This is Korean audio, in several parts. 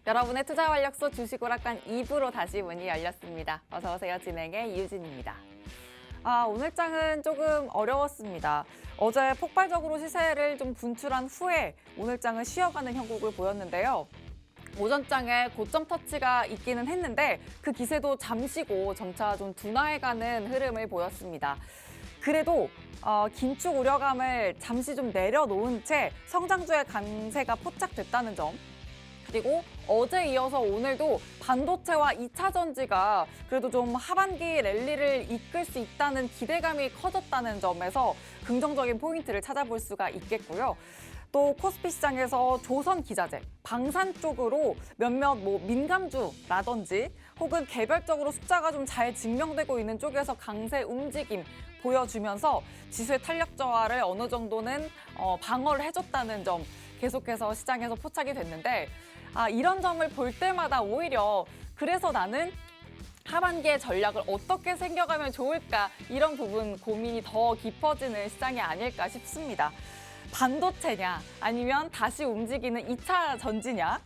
여러분의 투자 활력소 주식 오락관 2부로 다시 문이 열렸습니다. 어서 오세요. 진행의 이유진입니다. 오늘 장은 조금 어려웠습니다. 어제 폭발적으로 시세를 좀 분출한 후에 오늘 장은 쉬어가는 형국을 보였는데요. 오전장에 고점 터치가 있기는 했는데 그 기세도 잠시고 점차 좀 둔화해가는 흐름을 보였습니다. 그래도 긴축 우려감을 잠시 좀 내려놓은 채 성장주의 강세가 포착됐다는 점, 그리고 어제 이어서 오늘도 반도체와 2차 전지가 그래도 좀 하반기 랠리를 이끌 수 있다는 기대감이 커졌다는 점에서 긍정적인 포인트를 찾아볼 수가 있겠고요. 또 코스피 시장에서 조선 기자재, 방산 쪽으로 몇몇 민감주라든지 혹은 개별적으로 숫자가 좀 잘 증명되고 있는 쪽에서 강세 움직임 보여주면서 지수의 탄력 저하를 어느 정도는 방어를 해줬다는 점 계속해서 시장에서 포착이 됐는데 이런 점을 볼 때마다 오히려 그래서 나는 하반기의 전략을 어떻게 생겨가면 좋을까 이런 부분 고민이 더 깊어지는 시장이 아닐까 싶습니다. 반도체냐 아니면 다시 움직이는 2차 전지냐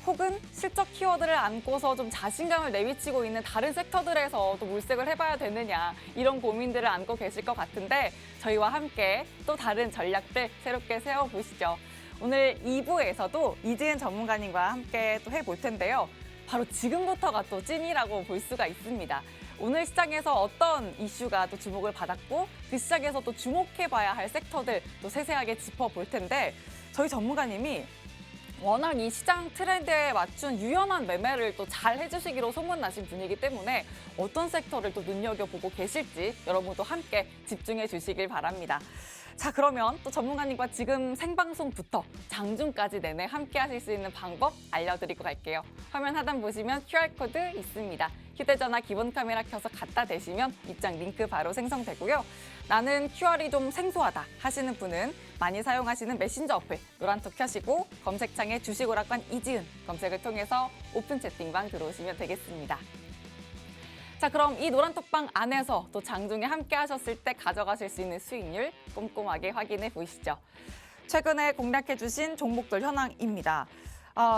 혹은 실적 키워드를 안고서 좀 자신감을 내비치고 있는 다른 섹터들에서 또 물색을 해봐야 되느냐 이런 고민들을 안고 계실 것 같은데 저희와 함께 또 다른 전략들 새롭게 세워보시죠. 오늘 2부에서도 이지은 전문가님과 함께 또 해볼 텐데요. 바로 지금부터가 또 찐이라고 볼 수가 있습니다. 오늘 시장에서 어떤 이슈가 또 주목을 받았고 그 시장에서 또 주목해봐야 할 섹터들 또 세세하게 짚어볼 텐데 저희 전문가님이 워낙 이 시장 트렌드에 맞춘 유연한 매매를 또 잘 해주시기로 소문나신 분이기 때문에 어떤 섹터를 또 눈여겨보고 계실지 여러분도 함께 집중해 주시길 바랍니다. 자, 그러면 또 전문가님과 지금 생방송부터 장중까지 내내 함께 하실 수 있는 방법 알려드리고 갈게요. 화면 하단 보시면 QR코드 있습니다. 휴대전화 기본 카메라 켜서 갖다 대시면 입장 링크 바로 생성되고요. 나는 QR이 좀 생소하다 하시는 분은 많이 사용하시는 메신저 어플 노란톡 켜시고 검색창에 주식오락관 이지은 검색을 통해서 오픈 채팅방 들어오시면 되겠습니다. 자, 그럼 이 노란톡방 안에서 또 장중에 함께 하셨을 때 가져가실 수 있는 수익률 꼼꼼하게 확인해 보시죠. 최근에 공략해 주신 종목들 현황입니다.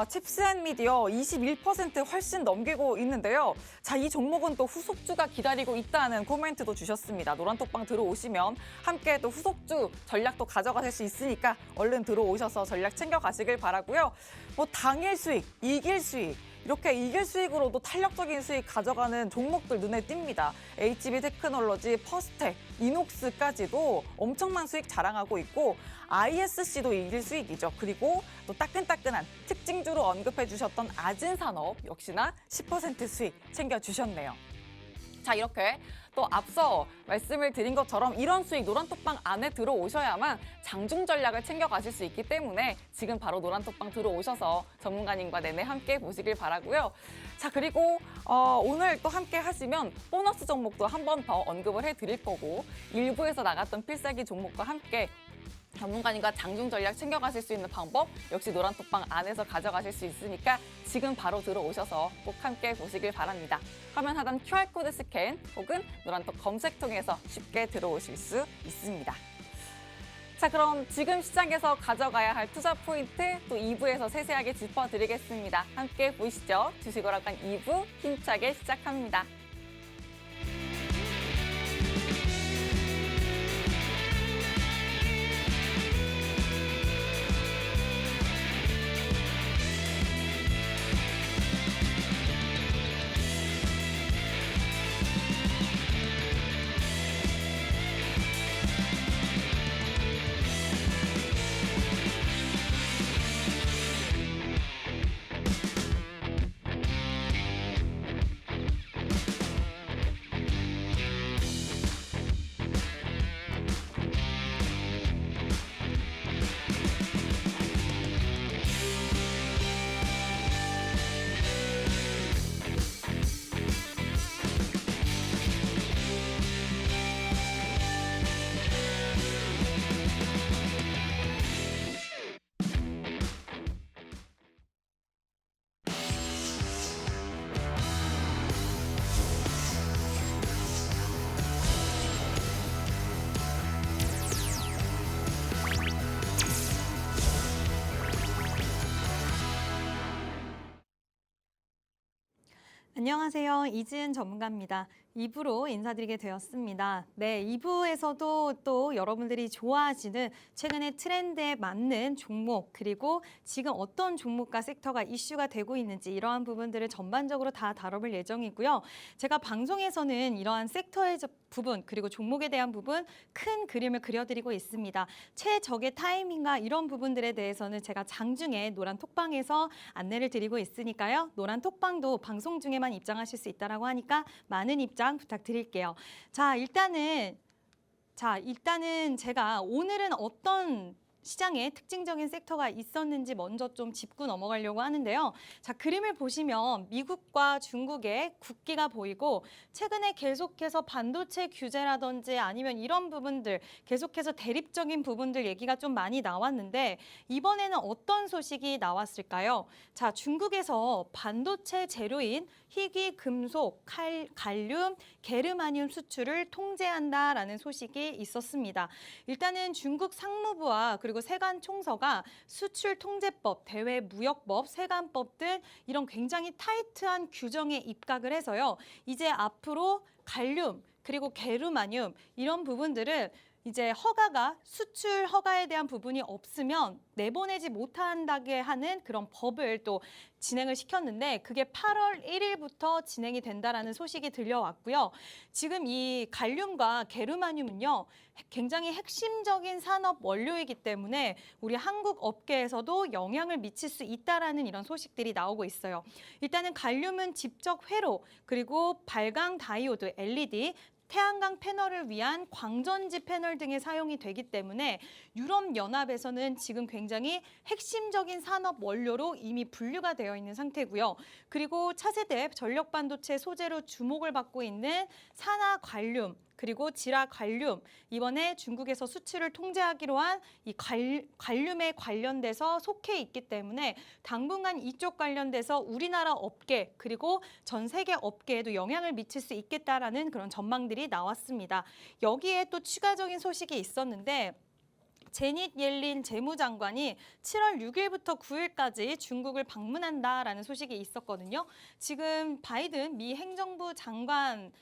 칩스앤미디어 21% 훨씬 넘기고 있는데요. 자, 이 종목은 또 후속주가 기다리고 있다는 코멘트도 주셨습니다. 노란톡방 들어오시면 함께 또 후속주 전략도 가져가실 수 있으니까 얼른 들어오셔서 전략 챙겨가시길 바라고요. 당일 수익, 이길 수익, 이렇게 이길 수익으로도 탄력적인 수익 가져가는 종목들 눈에 띕니다. HB 테크놀로지, 퍼스텍, 이녹스까지도 엄청난 수익 자랑하고 있고 ISC도 이길 수익이죠. 그리고 또 따끈따끈한 특징주로 언급해 주셨던 아진산업 역시나 10% 수익 챙겨주셨네요. 자, 이렇게 또 앞서 말씀을 드린 것처럼 이런 수익 노란톡방 안에 들어오셔야만 장중 전략을 챙겨가실 수 있기 때문에 지금 바로 노란톡방 들어오셔서 전문가님과 내내 함께 보시길 바라고요. 자, 그리고 오늘 또 함께 하시면 보너스 종목도 한 번 더 언급을 해드릴 거고 일부에서 나갔던 필살기 종목과 함께 전문가님과 장중 전략 챙겨가실 수 있는 방법 역시 노란톡방 안에서 가져가실 수 있으니까 지금 바로 들어오셔서 꼭 함께 보시길 바랍니다. 화면 하단 QR코드 스캔 혹은 노란톡 검색 통해서 쉽게 들어오실 수 있습니다. 자, 그럼 지금 시장에서 가져가야 할 투자 포인트 또 2부에서 세세하게 짚어드리겠습니다. 함께 보시죠. 주식오락관 2부 힘차게 시작합니다. 안녕하세요. 이지은 전문가입니다. 2부로 인사드리게 되었습니다. 네, 2부에서도 또 여러분들이 좋아하시는 최근의 트렌드에 맞는 종목, 그리고 지금 어떤 종목과 섹터가 이슈가 되고 있는지 이러한 부분들을 전반적으로 다 다뤄볼 예정이고요. 제가 방송에서는 이러한 섹터의 부분, 그리고 종목에 대한 부분, 큰 그림을 그려드리고 있습니다. 최적의 타이밍과 이런 부분들에 대해서는 제가 장중에 노란 톡방에서 안내를 드리고 있으니까요. 노란 톡방도 방송 중에만 입장하실 수 있다고 하니까 많은 입장 부탁드릴게요. 일단은 제가 오늘은 어떤 시장에 특징적인 섹터가 있었는지 먼저 좀 짚고 넘어가려고 하는데요. 그림을 보시면 미국과 중국의 국기가 보이고 최근에 계속해서 반도체 규제라든지 아니면 이런 부분들 계속해서 대립적인 부분들 얘기가 좀 많이 나왔는데 이번에는 어떤 소식이 나왔을까요? 중국에서 반도체 재료인 희귀 금속, 갈륨, 게르마늄 수출을 통제한다라는 소식이 있었습니다. 일단은 중국 상무부와 그리고 세관 총서가 수출 통제법, 대외 무역법, 세관법 등 이런 굉장히 타이트한 규정에 입각을 해서요. 이제 앞으로 갈륨 그리고 게르마늄 이런 부분들을 이제 수출 허가에 대한 부분이 없으면 내보내지 못한다게 하는 그런 법을 또 진행을 시켰는데 그게 8월 1일부터 진행이 된다라는 소식이 들려왔고요. 지금 이 갈륨과 게르마늄은요, 굉장히 핵심적인 산업 원료이기 때문에 우리 한국 업계에서도 영향을 미칠 수 있다라는 이런 소식들이 나오고 있어요. 일단은 갈륨은 직접 회로, 그리고 발광 다이오드, LED, 태양광 패널을 위한 광전지 패널 등에 사용이 되기 때문에 유럽연합에서는 지금 굉장히 핵심적인 산업 원료로 이미 분류가 되어 있는 상태고요. 그리고 차세대 전력 반도체 소재로 주목을 받고 있는 산화 관륨, 그리고 지라 관륨, 이번에 중국에서 수출을 통제하기로 한 이 관륨에 관련돼서 속해 있기 때문에 당분간 이쪽 관련돼서 우리나라 업계 그리고 전 세계 업계에도 영향을 미칠 수 있겠다라는 그런 전망들이 나왔습니다. 여기에 또 추가적인 소식이 있었는데 제닛 옐린 재무장관이 7월 6일부터 9일까지 중국을 방문한다라는 소식이 있었거든요. 지금 바이든 미 행정부 장관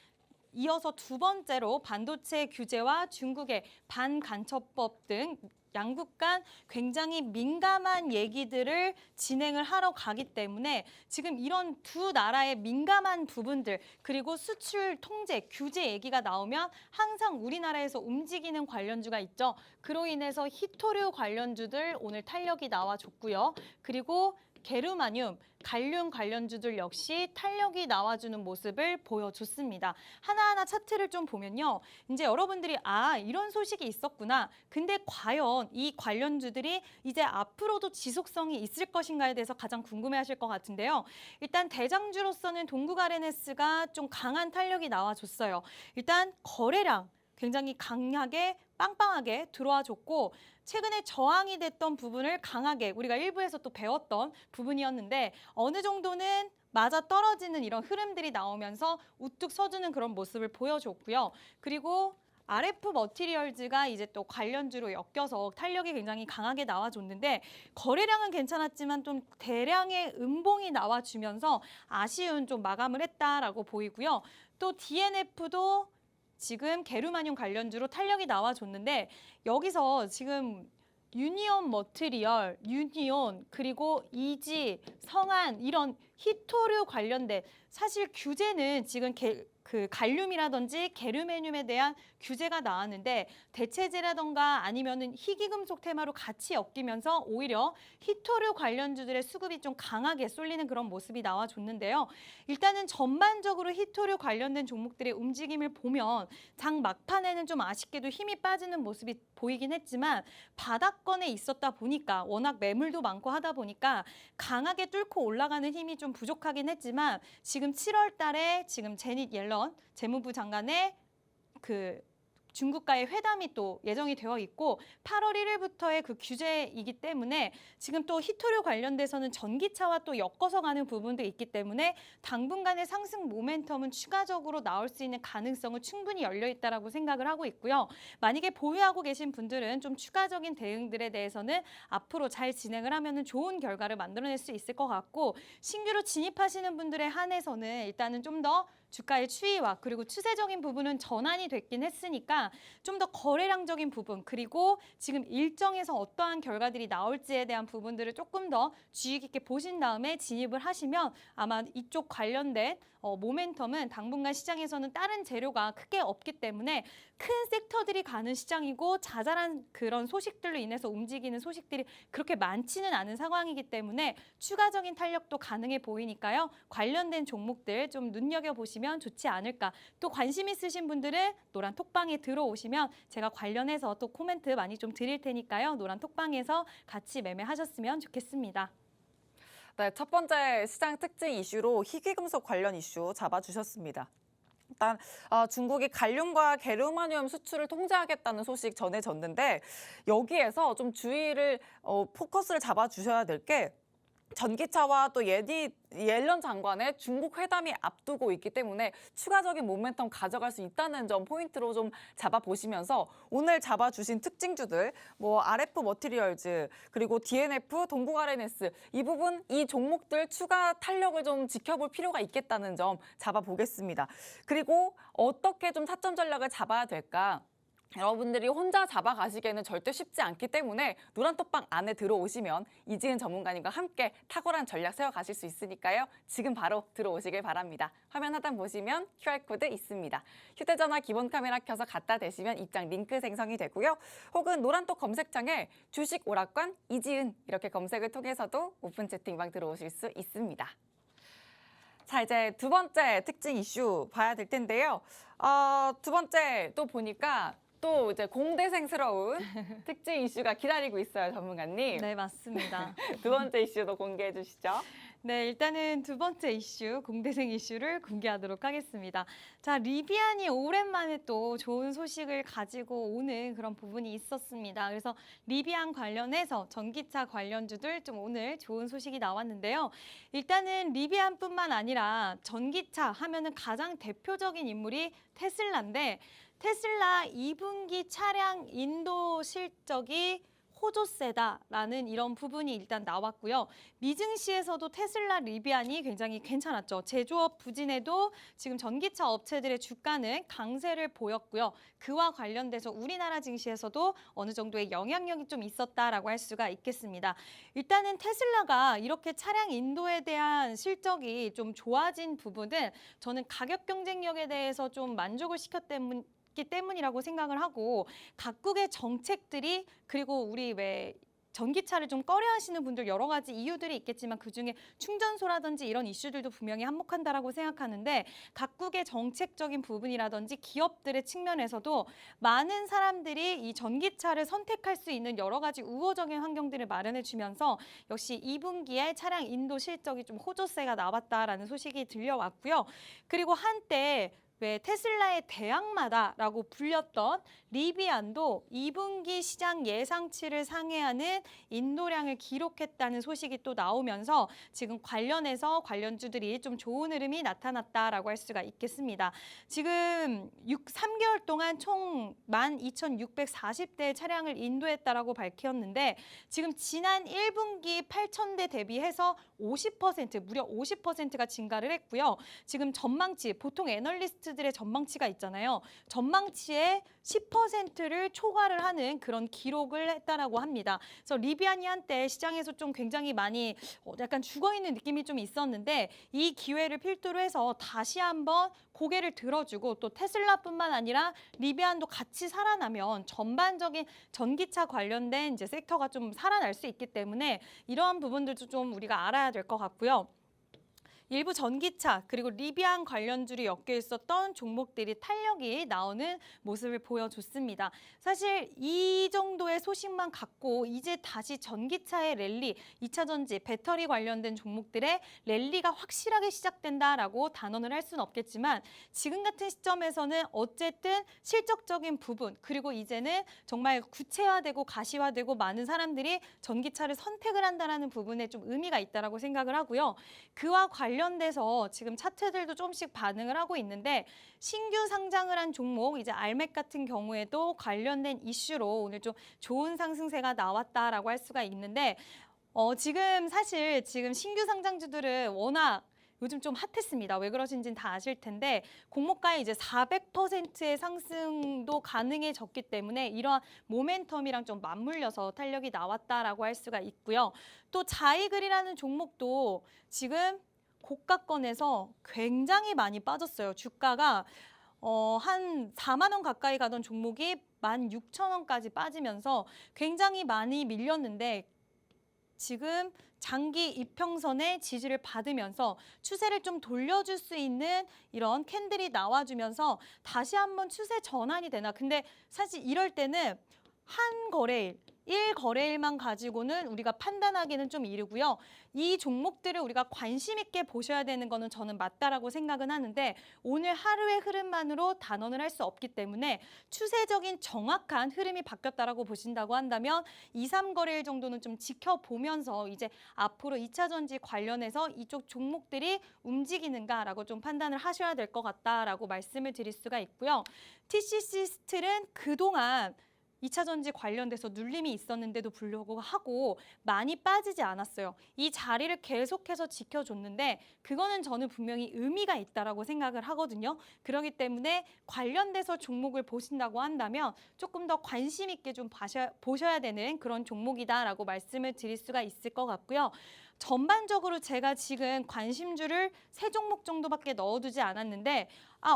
이어서 두 번째로 반도체 규제와 중국의 반간첩법 등 양국 간 굉장히 민감한 얘기들을 진행을 하러 가기 때문에 지금 이런 두 나라의 민감한 부분들 그리고 수출 통제, 규제 얘기가 나오면 항상 우리나라에서 움직이는 관련주가 있죠. 그로 인해서 히토류 관련주들 오늘 탄력이 나와줬고요. 그리고 게르마늄, 갈륨 관련주들 역시 탄력이 나와주는 모습을 보여줬습니다. 하나하나 차트를 좀 보면요. 이제 여러분들이 이런 소식이 있었구나. 근데 과연 이 관련주들이 이제 앞으로도 지속성이 있을 것인가에 대해서 가장 궁금해하실 것 같은데요. 일단 대장주로서는 동국 아르네스가 좀 강한 탄력이 나와줬어요. 일단 거래량 굉장히 강하게 빵빵하게 들어와 줬고 최근에 저항이 됐던 부분을 강하게 우리가 일부에서 또 배웠던 부분이었는데 어느 정도는 맞아 떨어지는 이런 흐름들이 나오면서 우뚝 서주는 그런 모습을 보여줬고요. 그리고 RF 머티리얼즈가 이제 또 관련주로 엮여서 탄력이 굉장히 강하게 나와줬는데 거래량은 괜찮았지만 좀 대량의 음봉이 나와주면서 아쉬운 좀 마감을 했다라고 보이고요. 또 DNF도 지금 게르마늄 관련주로 탄력이 나와줬는데 여기서 지금 유니온 머티리얼, 유니온, 그리고 이지, 성한 이런 히토류 관련된 사실 규제는 지금 갈륨이라든지 게르마늄에 대한 규제가 나왔는데 대체재라던가 아니면은 희귀금속 테마로 같이 엮이면서 오히려 히토류 관련주들의 수급이 좀 강하게 쏠리는 그런 모습이 나와줬는데요. 일단은 전반적으로 히토류 관련된 종목들의 움직임을 보면 장 막판에는 좀 아쉽게도 힘이 빠지는 모습이 보이긴 했지만 바닥권에 있었다 보니까 워낙 매물도 많고 하다 보니까 강하게 뚫고 올라가는 힘이 좀 부족하긴 했지만 지금 7월 달에 지금 제닛 옐런 재무부 장관의 중국과의 회담이 또 예정이 되어 있고 8월 1일부터의 그 규제이기 때문에 지금 또 히토류 관련돼서는 전기차와 또 엮어서 가는 부분도 있기 때문에 당분간의 상승 모멘텀은 추가적으로 나올 수 있는 가능성은 충분히 열려 있다라고 생각을 하고 있고요. 만약에 보유하고 계신 분들은 좀 추가적인 대응들에 대해서는 앞으로 잘 진행을 하면은 좋은 결과를 만들어낼 수 있을 것 같고 신규로 진입하시는 분들에 한해서는 일단은 좀 더 주가의 추이와 그리고 추세적인 부분은 전환이 됐긴 했으니까 좀 더 거래량적인 부분 그리고 지금 일정에서 어떠한 결과들이 나올지에 대한 부분들을 조금 더 주의 깊게 보신 다음에 진입을 하시면 아마 이쪽 관련된 모멘텀은 당분간 시장에서는 다른 재료가 크게 없기 때문에 큰 섹터들이 가는 시장이고 자잘한 그런 소식들로 인해서 움직이는 소식들이 그렇게 많지는 않은 상황이기 때문에 추가적인 탄력도 가능해 보이니까요. 관련된 종목들 좀 눈여겨보시면 좋지 않을까. 또 관심 있으신 분들은 노란 톡방에 들어오시면 제가 관련해서 또 코멘트 많이 좀 드릴 테니까요. 노란 톡방에서 같이 매매하셨으면 좋겠습니다. 네, 첫 번째 시장 특징 이슈로 희귀금속 관련 이슈 잡아주셨습니다. 일단 중국이 갈륨과 게르마늄 수출을 통제하겠다는 소식 전해졌는데 여기에서 좀 주의를 포커스를 잡아주셔야 될 게 전기차와 또 옐런 장관의 중국 회담이 앞두고 있기 때문에 추가적인 모멘텀 가져갈 수 있다는 점 포인트로 좀 잡아보시면서 오늘 잡아주신 특징주들 뭐 RF 머티리얼즈 그리고 DNF 동북 RNS 이 부분 이 종목들 추가 탄력을 좀 지켜볼 필요가 있겠다는 점 잡아보겠습니다. 그리고 어떻게 좀 타점 전략을 잡아야 될까? 여러분들이 혼자 잡아가시기에는 절대 쉽지 않기 때문에 노란톡방 안에 들어오시면 이지은 전문가님과 함께 탁월한 전략 세워가실 수 있으니까요. 지금 바로 들어오시길 바랍니다. 화면 하단 보시면 QR코드 있습니다. 휴대전화 기본 카메라 켜서 갖다 대시면 입장 링크 생성이 되고요. 혹은 노란톡 검색창에 주식 오락관 이지은 이렇게 검색을 통해서도 오픈 채팅방 들어오실 수 있습니다. 자, 이제 두 번째 특징 이슈 봐야 될 텐데요. 두 번째 또 보니까 또 이제 공대생스러운 특징 이슈가 기다리고 있어요, 전문가님. 네, 맞습니다. 두 번째 이슈도 공개해 주시죠. 네, 일단은 두 번째 이슈, 공대생 이슈를 공개하도록 하겠습니다. 자, 리비안이 오랜만에 또 좋은 소식을 가지고 오는 그런 부분이 있었습니다. 그래서 리비안 관련해서 전기차 관련주들 좀 오늘 좋은 소식이 나왔는데요. 일단은 리비안뿐만 아니라 전기차 하면은 가장 대표적인 인물이 테슬라인데 테슬라 2분기 차량 인도 실적이 호조세다라는 이런 부분이 일단 나왔고요. 미증시에서도 테슬라 리비안이 굉장히 괜찮았죠. 제조업 부진에도 지금 전기차 업체들의 주가는 강세를 보였고요. 그와 관련돼서 우리나라 증시에서도 어느 정도의 영향력이 좀 있었다라고 할 수가 있겠습니다. 일단은 테슬라가 이렇게 차량 인도에 대한 실적이 좀 좋아진 부분은 저는 가격 경쟁력에 대해서 좀 만족을 때문이라고 생각을 하고 각국의 정책들이 그리고 우리 왜 전기차를 좀 꺼려하시는 분들 여러 가지 이유들이 있겠지만 그중에 충전소라든지 이런 이슈들도 분명히 한몫한다라고 생각하는데 각국의 정책적인 부분이라든지 기업들의 측면에서도 많은 사람들이 이 전기차를 선택할 수 있는 여러 가지 우호적인 환경들을 마련해 주면서 역시 2분기에 차량 인도 실적이 좀 호조세가 나왔다라는 소식이 들려왔고요. 그리고 한때 왜 테슬라의 대항마다라고 불렸던 리비안도 2분기 시장 예상치를 상회하는 인도량을 기록했다는 소식이 또 나오면서 지금 관련해서 관련주들이 좀 좋은 흐름이 나타났다라고 할 수가 있겠습니다. 지금 3개월 동안 총 12,640대의 차량을 인도했다라고 밝혔는데 지금 지난 1분기 8,000대 대비해서 50% 무려 50%가 증가를 했고요. 지금 전망치 보통 애널리스트들의 전망치가 있잖아요. 전망치의 10%를 초과를 하는 그런 기록을 했다라고 합니다. 그래서 리비안이 한때 시장에서 좀 굉장히 많이 약간 죽어있는 느낌이 좀 있었는데 이 기회를 필두로 해서 다시 한번 고개를 들어주고 또 테슬라뿐만 아니라 리비안도 같이 살아나면 전반적인 전기차 관련된 이제 섹터가 좀 살아날 수 있기 때문에 이러한 부분들도 좀 우리가 알아야 될 것 같고요. 일부 전기차 그리고 리비안 관련주로 엮여 있었던 종목들이 탄력이 나오는 모습을 보여줬습니다. 사실 이 정도의 소식만 갖고 이제 다시 전기차의 랠리, 2차 전지, 배터리 관련된 종목들의 랠리가 확실하게 시작된다라고 단언을 할 수는 없겠지만 지금 같은 시점에서는 어쨌든 실적적인 부분 그리고 이제는 정말 구체화되고 가시화되고 많은 사람들이 전기차를 선택을 한다는 부분에 좀 의미가 있다라고 생각을 하고요. 그와 관련돼서 지금 차트들도 조금씩 반응을 하고 있는데 신규 상장을 한 종목 이제 알맥 같은 경우에도 관련된 이슈로 오늘 좀 좋은 상승세가 나왔다라고 할 수가 있는데 지금 사실 지금 신규 상장주들은 워낙 요즘 좀 핫했습니다. 왜 그러신지는 다 아실 텐데 공모가에 이제 400%의 상승도 가능해졌기 때문에 이러한 모멘텀이랑 좀 맞물려서 탄력이 나왔다라고 할 수가 있고요. 또 자이글이라는 종목도 지금 고가권에서 굉장히 많이 빠졌어요. 주가가 한 4만 원 가까이 가던 종목이 16,000원까지 빠지면서 굉장히 많이 밀렸는데 지금 장기 이평선의 지지를 받으면서 추세를 좀 돌려줄 수 있는 이런 캔들이 나와주면서 다시 한번 추세 전환이 되나. 근데 사실 이럴 때는 한 거래일, 1거래일만 가지고는 우리가 판단하기는 좀 이르고요. 이 종목들을 우리가 관심 있게 보셔야 되는 거는 저는 맞다라고 생각은 하는데 오늘 하루의 흐름만으로 단언을 할 수 없기 때문에 추세적인 정확한 흐름이 바뀌었다라고 보신다고 한다면 2, 3거래일 정도는 좀 지켜보면서 이제 앞으로 2차 전지 관련해서 이쪽 종목들이 움직이는가라고 좀 판단을 하셔야 될 것 같다라고 말씀을 드릴 수가 있고요. TCC 스틸은 그동안 2차 전지 관련돼서 눌림이 있었는데도 불구하고 많이 빠지지 않았어요. 이 자리를 계속해서 지켜줬는데 그거는 저는 분명히 의미가 있다라고 생각을 하거든요. 그렇기 때문에 관련돼서 종목을 보신다고 한다면 조금 더 관심 있게 좀 보셔야 되는 그런 종목이다라고 말씀을 드릴 수가 있을 것 같고요. 전반적으로 제가 지금 관심주를 3종목 정도밖에 넣어두지 않았는데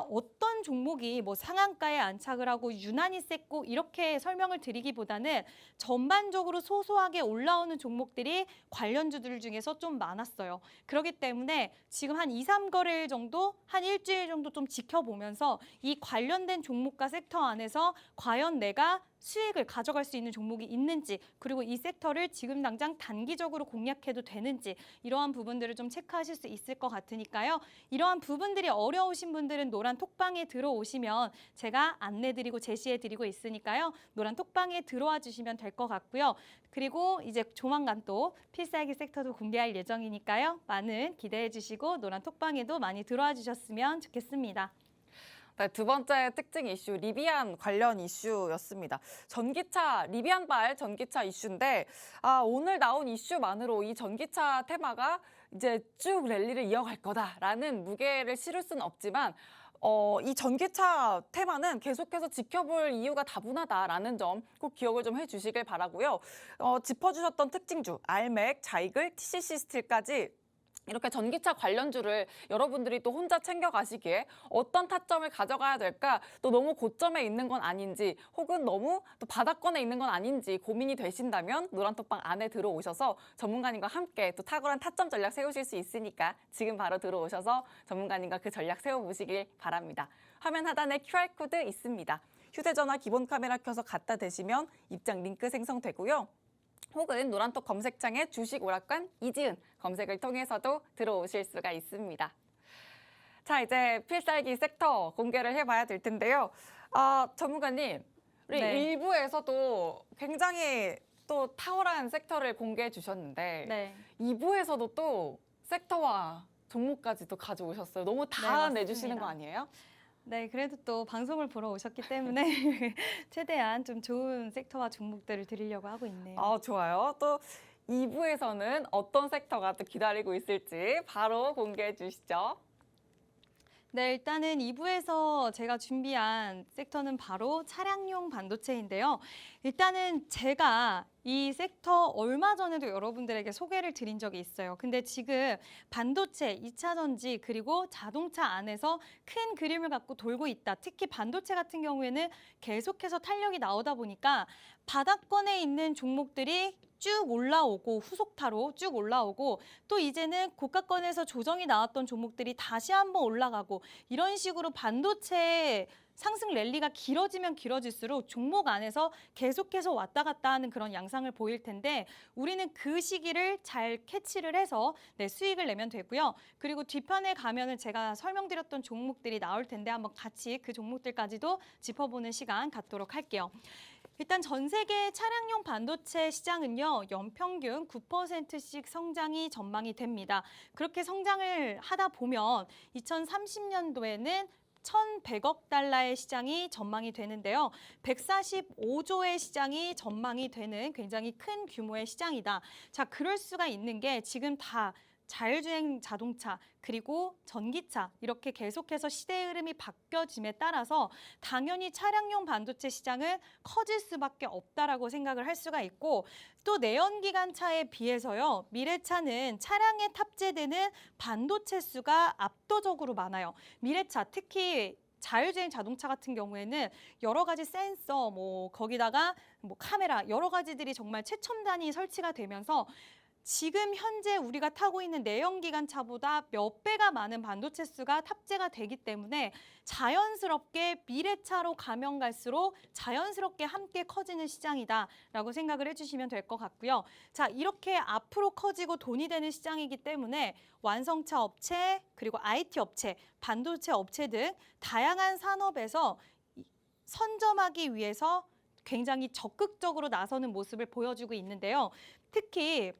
어떤 종목이 뭐 상한가에 안착을 하고 유난히 셌고 이렇게 설명을 드리기보다는 전반적으로 소소하게 올라오는 종목들이 관련주들 중에서 좀 많았어요. 그렇기 때문에 지금 한 2, 3거래일 정도, 한 일주일 정도 좀 지켜보면서 이 관련된 종목과 섹터 안에서 과연 내가 수익을 가져갈 수 있는 종목이 있는지 그리고 이 섹터를 지금 당장 단기적으로 공략해도 되는지 이러한 부분들을 좀 체크하실 수 있을 것 같으니까요. 이러한 부분들이 어려우신 분들은 노란 톡방에 들어오시면 제가 안내드리고 제시해드리고 있으니까요. 노란 톡방에 들어와 주시면 될 것 같고요. 그리고 이제 조만간 또 필살기 섹터도 공개할 예정이니까요. 많은 기대해 주시고 노란 톡방에도 많이 들어와 주셨으면 좋겠습니다. 네, 두 번째 특징 이슈, 리비안 관련 이슈였습니다. 전기차, 리비안발 전기차 이슈인데 오늘 나온 이슈만으로 이 전기차 테마가 이제 쭉 랠리를 이어갈 거다라는 무게를 실을 수는 없지만 이 전기차 테마는 계속해서 지켜볼 이유가 다분하다라는 점 꼭 기억을 좀 해주시길 바라고요. 짚어주셨던 특징주, 알맥, 자이글, TCC 스틸까지 이렇게 전기차 관련주를 여러분들이 또 혼자 챙겨가시기에 어떤 타점을 가져가야 될까, 또 너무 고점에 있는 건 아닌지 혹은 너무 또 바닥권에 있는 건 아닌지 고민이 되신다면 노란톡방 안에 들어오셔서 전문가님과 함께 또 탁월한 타점 전략 세우실 수 있으니까 지금 바로 들어오셔서 전문가님과 그 전략 세워보시길 바랍니다. 화면 하단에 QR코드 있습니다. 휴대전화 기본 카메라 켜서 갖다 대시면 입장 링크 생성되고요. 혹은 노란톡 검색창에 주식 오락관 이지은 검색을 통해서도 들어오실 수가 있습니다. 자, 이제 필살기 섹터 공개를 해봐야 될 텐데요. 전문가님, 우리 네. 1부에서도 굉장히 또 탁월한 섹터를 공개해 주셨는데 네. 2부에서도 또 섹터와 종목까지도 가져오셨어요. 너무 다 네, 내주시는 맞습니다. 거 아니에요? 네, 그래도 또 방송을 보러 오셨기 때문에 최대한 좀 좋은 섹터와 종목들을 드리려고 하고 있네요. 좋아요. 또 2부에서는 어떤 섹터가 또 기다리고 있을지 바로 공개해 주시죠. 네, 일단은 2부에서 제가 준비한 섹터는 바로 차량용 반도체인데요. 일단은 제가 이 섹터 얼마 전에도 여러분들에게 소개를 드린 적이 있어요. 근데 지금 반도체, 2차 전지 그리고 자동차 안에서 큰 그림을 갖고 돌고 있다. 특히 반도체 같은 경우에는 계속해서 탄력이 나오다 보니까 바닥권에 있는 종목들이 쭉 올라오고 후속타로 쭉 올라오고 또 이제는 고가권에서 조정이 나왔던 종목들이 다시 한번 올라가고 이런 식으로 반도체 상승 랠리가 길어지면 길어질수록 종목 안에서 계속해서 왔다 갔다 하는 그런 양상을 보일 텐데 우리는 그 시기를 잘 캐치를 해서 수익을 내면 되고요. 그리고 뒷판에 가면은 제가 설명드렸던 종목들이 나올 텐데 한번 같이 그 종목들까지도 짚어보는 시간 갖도록 할게요. 일단 전 세계 차량용 반도체 시장은요, 연평균 9%씩 성장이 전망이 됩니다. 그렇게 성장을 하다 보면 2030년도에는 1,100억 달러의 시장이 전망이 되는데요. 145조의 시장이 전망이 되는 굉장히 큰 규모의 시장이다. 자, 그럴 수가 있는 게 지금 다 자율주행 자동차 그리고 전기차 이렇게 계속해서 시대의 흐름이 바뀌어짐에 따라서 당연히 차량용 반도체 시장은 커질 수밖에 없다라고 생각을 할 수가 있고 또 내연기관차에 비해서요. 미래차는 차량에 탑재되는 반도체 수가 압도적으로 많아요. 미래차 특히 자율주행 자동차 같은 경우에는 여러 가지 센서, 거기다가 카메라 여러 가지들이 정말 최첨단이 설치가 되면서 지금 현재 우리가 타고 있는 내연기관차보다 몇 배가 많은 반도체 수가 탑재가 되기 때문에 자연스럽게 미래차로 가면 갈수록 자연스럽게 함께 커지는 시장이다라고 생각을 해주시면 될 것 같고요. 자, 이렇게 앞으로 커지고 돈이 되는 시장이기 때문에 완성차 업체 그리고 IT 업체, 반도체 업체 등 다양한 산업에서 선점하기 위해서 굉장히 적극적으로 나서는 모습을 보여주고 있는데요. 특히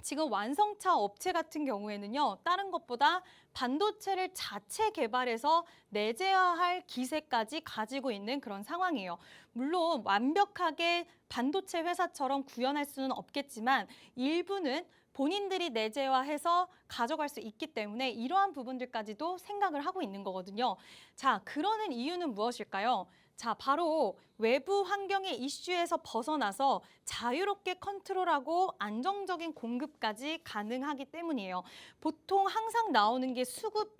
지금 완성차 업체 같은 경우에는요, 다른 것보다 반도체를 자체 개발해서 내재화할 기세까지 가지고 있는 그런 상황이에요. 물론 완벽하게 반도체 회사처럼 구현할 수는 없겠지만 일부는 본인들이 내재화해서 가져갈 수 있기 때문에 이러한 부분들까지도 생각을 하고 있는 거거든요. 자, 그러는 이유는 무엇일까요? 자, 바로 외부 환경의 이슈에서 벗어나서 자유롭게 컨트롤하고 안정적인 공급까지 가능하기 때문이에요. 보통 항상 나오는 게 수급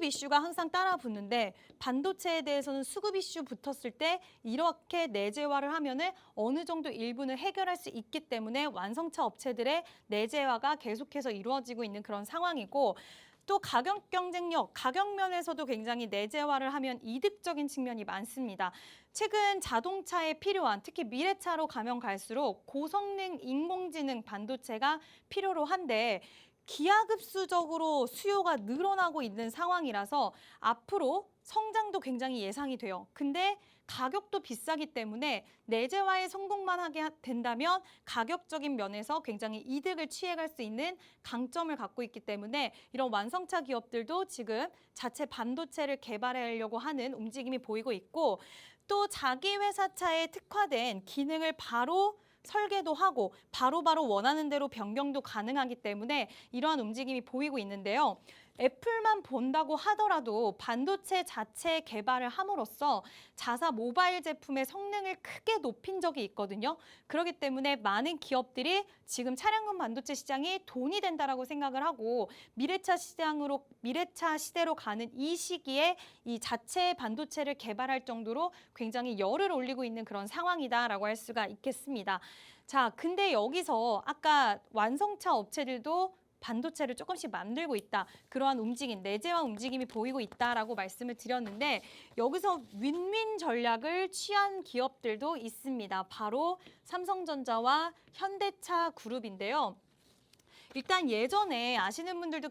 이슈가 항상 따라 붙는데 반도체에 대해서는 수급 이슈 붙었을 때 이렇게 내재화를 하면은 어느 정도 일부는 해결할 수 있기 때문에 완성차 업체들의 내재화가 계속해서 이루어지고 있는 그런 상황이고 또 가격 경쟁력, 가격 면에서도 굉장히 내재화를 하면 이득적인 측면이 많습니다. 최근 자동차에 필요한, 특히 미래차로 가면 갈수록 고성능 인공지능 반도체가 필요로 한데 기하급수적으로 수요가 늘어나고 있는 상황이라서 앞으로 성장도 굉장히 예상이 돼요. 근데 가격도 비싸기 때문에 내재화에 성공만 하게 된다면 가격적인 면에서 굉장히 이득을 취해갈 수 있는 강점을 갖고 있기 때문에 이런 완성차 기업들도 지금 자체 반도체를 개발하려고 하는 움직임이 보이고 있고 또 자기 회사차에 특화된 기능을 바로 설계도 하고 바로바로 원하는 대로 변경도 가능하기 때문에 이러한 움직임이 보이고 있는데요. 애플만 본다고 하더라도 반도체 자체 개발을 함으로써 자사 모바일 제품의 성능을 크게 높인 적이 있거든요. 그렇기 때문에 많은 기업들이 지금 차량용 반도체 시장이 돈이 된다라고 생각을 하고 미래차 시대로 가는 이 시기에 이 자체 반도체를 개발할 정도로 굉장히 열을 올리고 있는 그런 상황이다라고 할 수가 있겠습니다. 자, 근데 여기서 아까 완성차 업체들도 반도체를 조금씩 만들고 있다. 그러한 움직임, 내재화 움직임이 보이고 있다라고 말씀을 드렸는데 여기서 윈윈 전략을 취한 기업들도 있습니다. 바로 삼성전자와 현대차 그룹인데요. 일단 예전에 아시는 분들도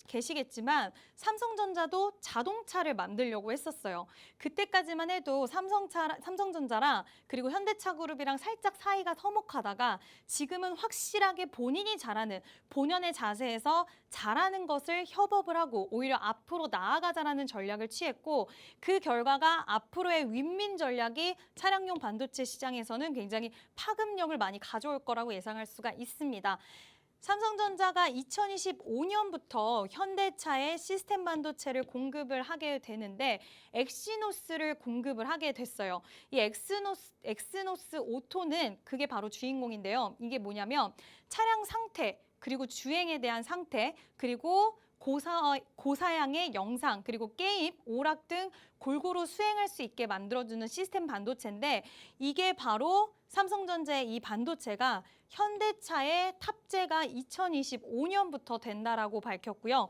계시겠지만 삼성전자도 자동차를 만들려고 했었어요. 그때까지만 해도 삼성전자랑 그리고 현대차그룹이랑 살짝 사이가 서먹하다가 지금은 확실하게 본인이 잘하는 본연의 자세에서 잘하는 것을 협업을 하고 오히려 앞으로 나아가자라는 전략을 취했고 그 결과가 앞으로의 윈윈 전략이 차량용 반도체 시장에서는 굉장히 파급력을 많이 가져올 거라고 예상할 수가 있습니다. 삼성전자가 2025년부터 현대차에 시스템 반도체를 공급을 하게 되는데 엑시노스를 공급을 하게 됐어요. 이 엑시노스 오토는 그게 바로 주인공인데요. 이게 뭐냐면 차량 상태, 그리고 주행에 대한 상태, 그리고 고사양의 영상, 그리고 게임, 오락 등 골고루 수행할 수 있게 만들어주는 시스템 반도체인데 이게 바로 삼성전자의 이 반도체가 현대차에 탑재가 2025년부터 된다라고 밝혔고요.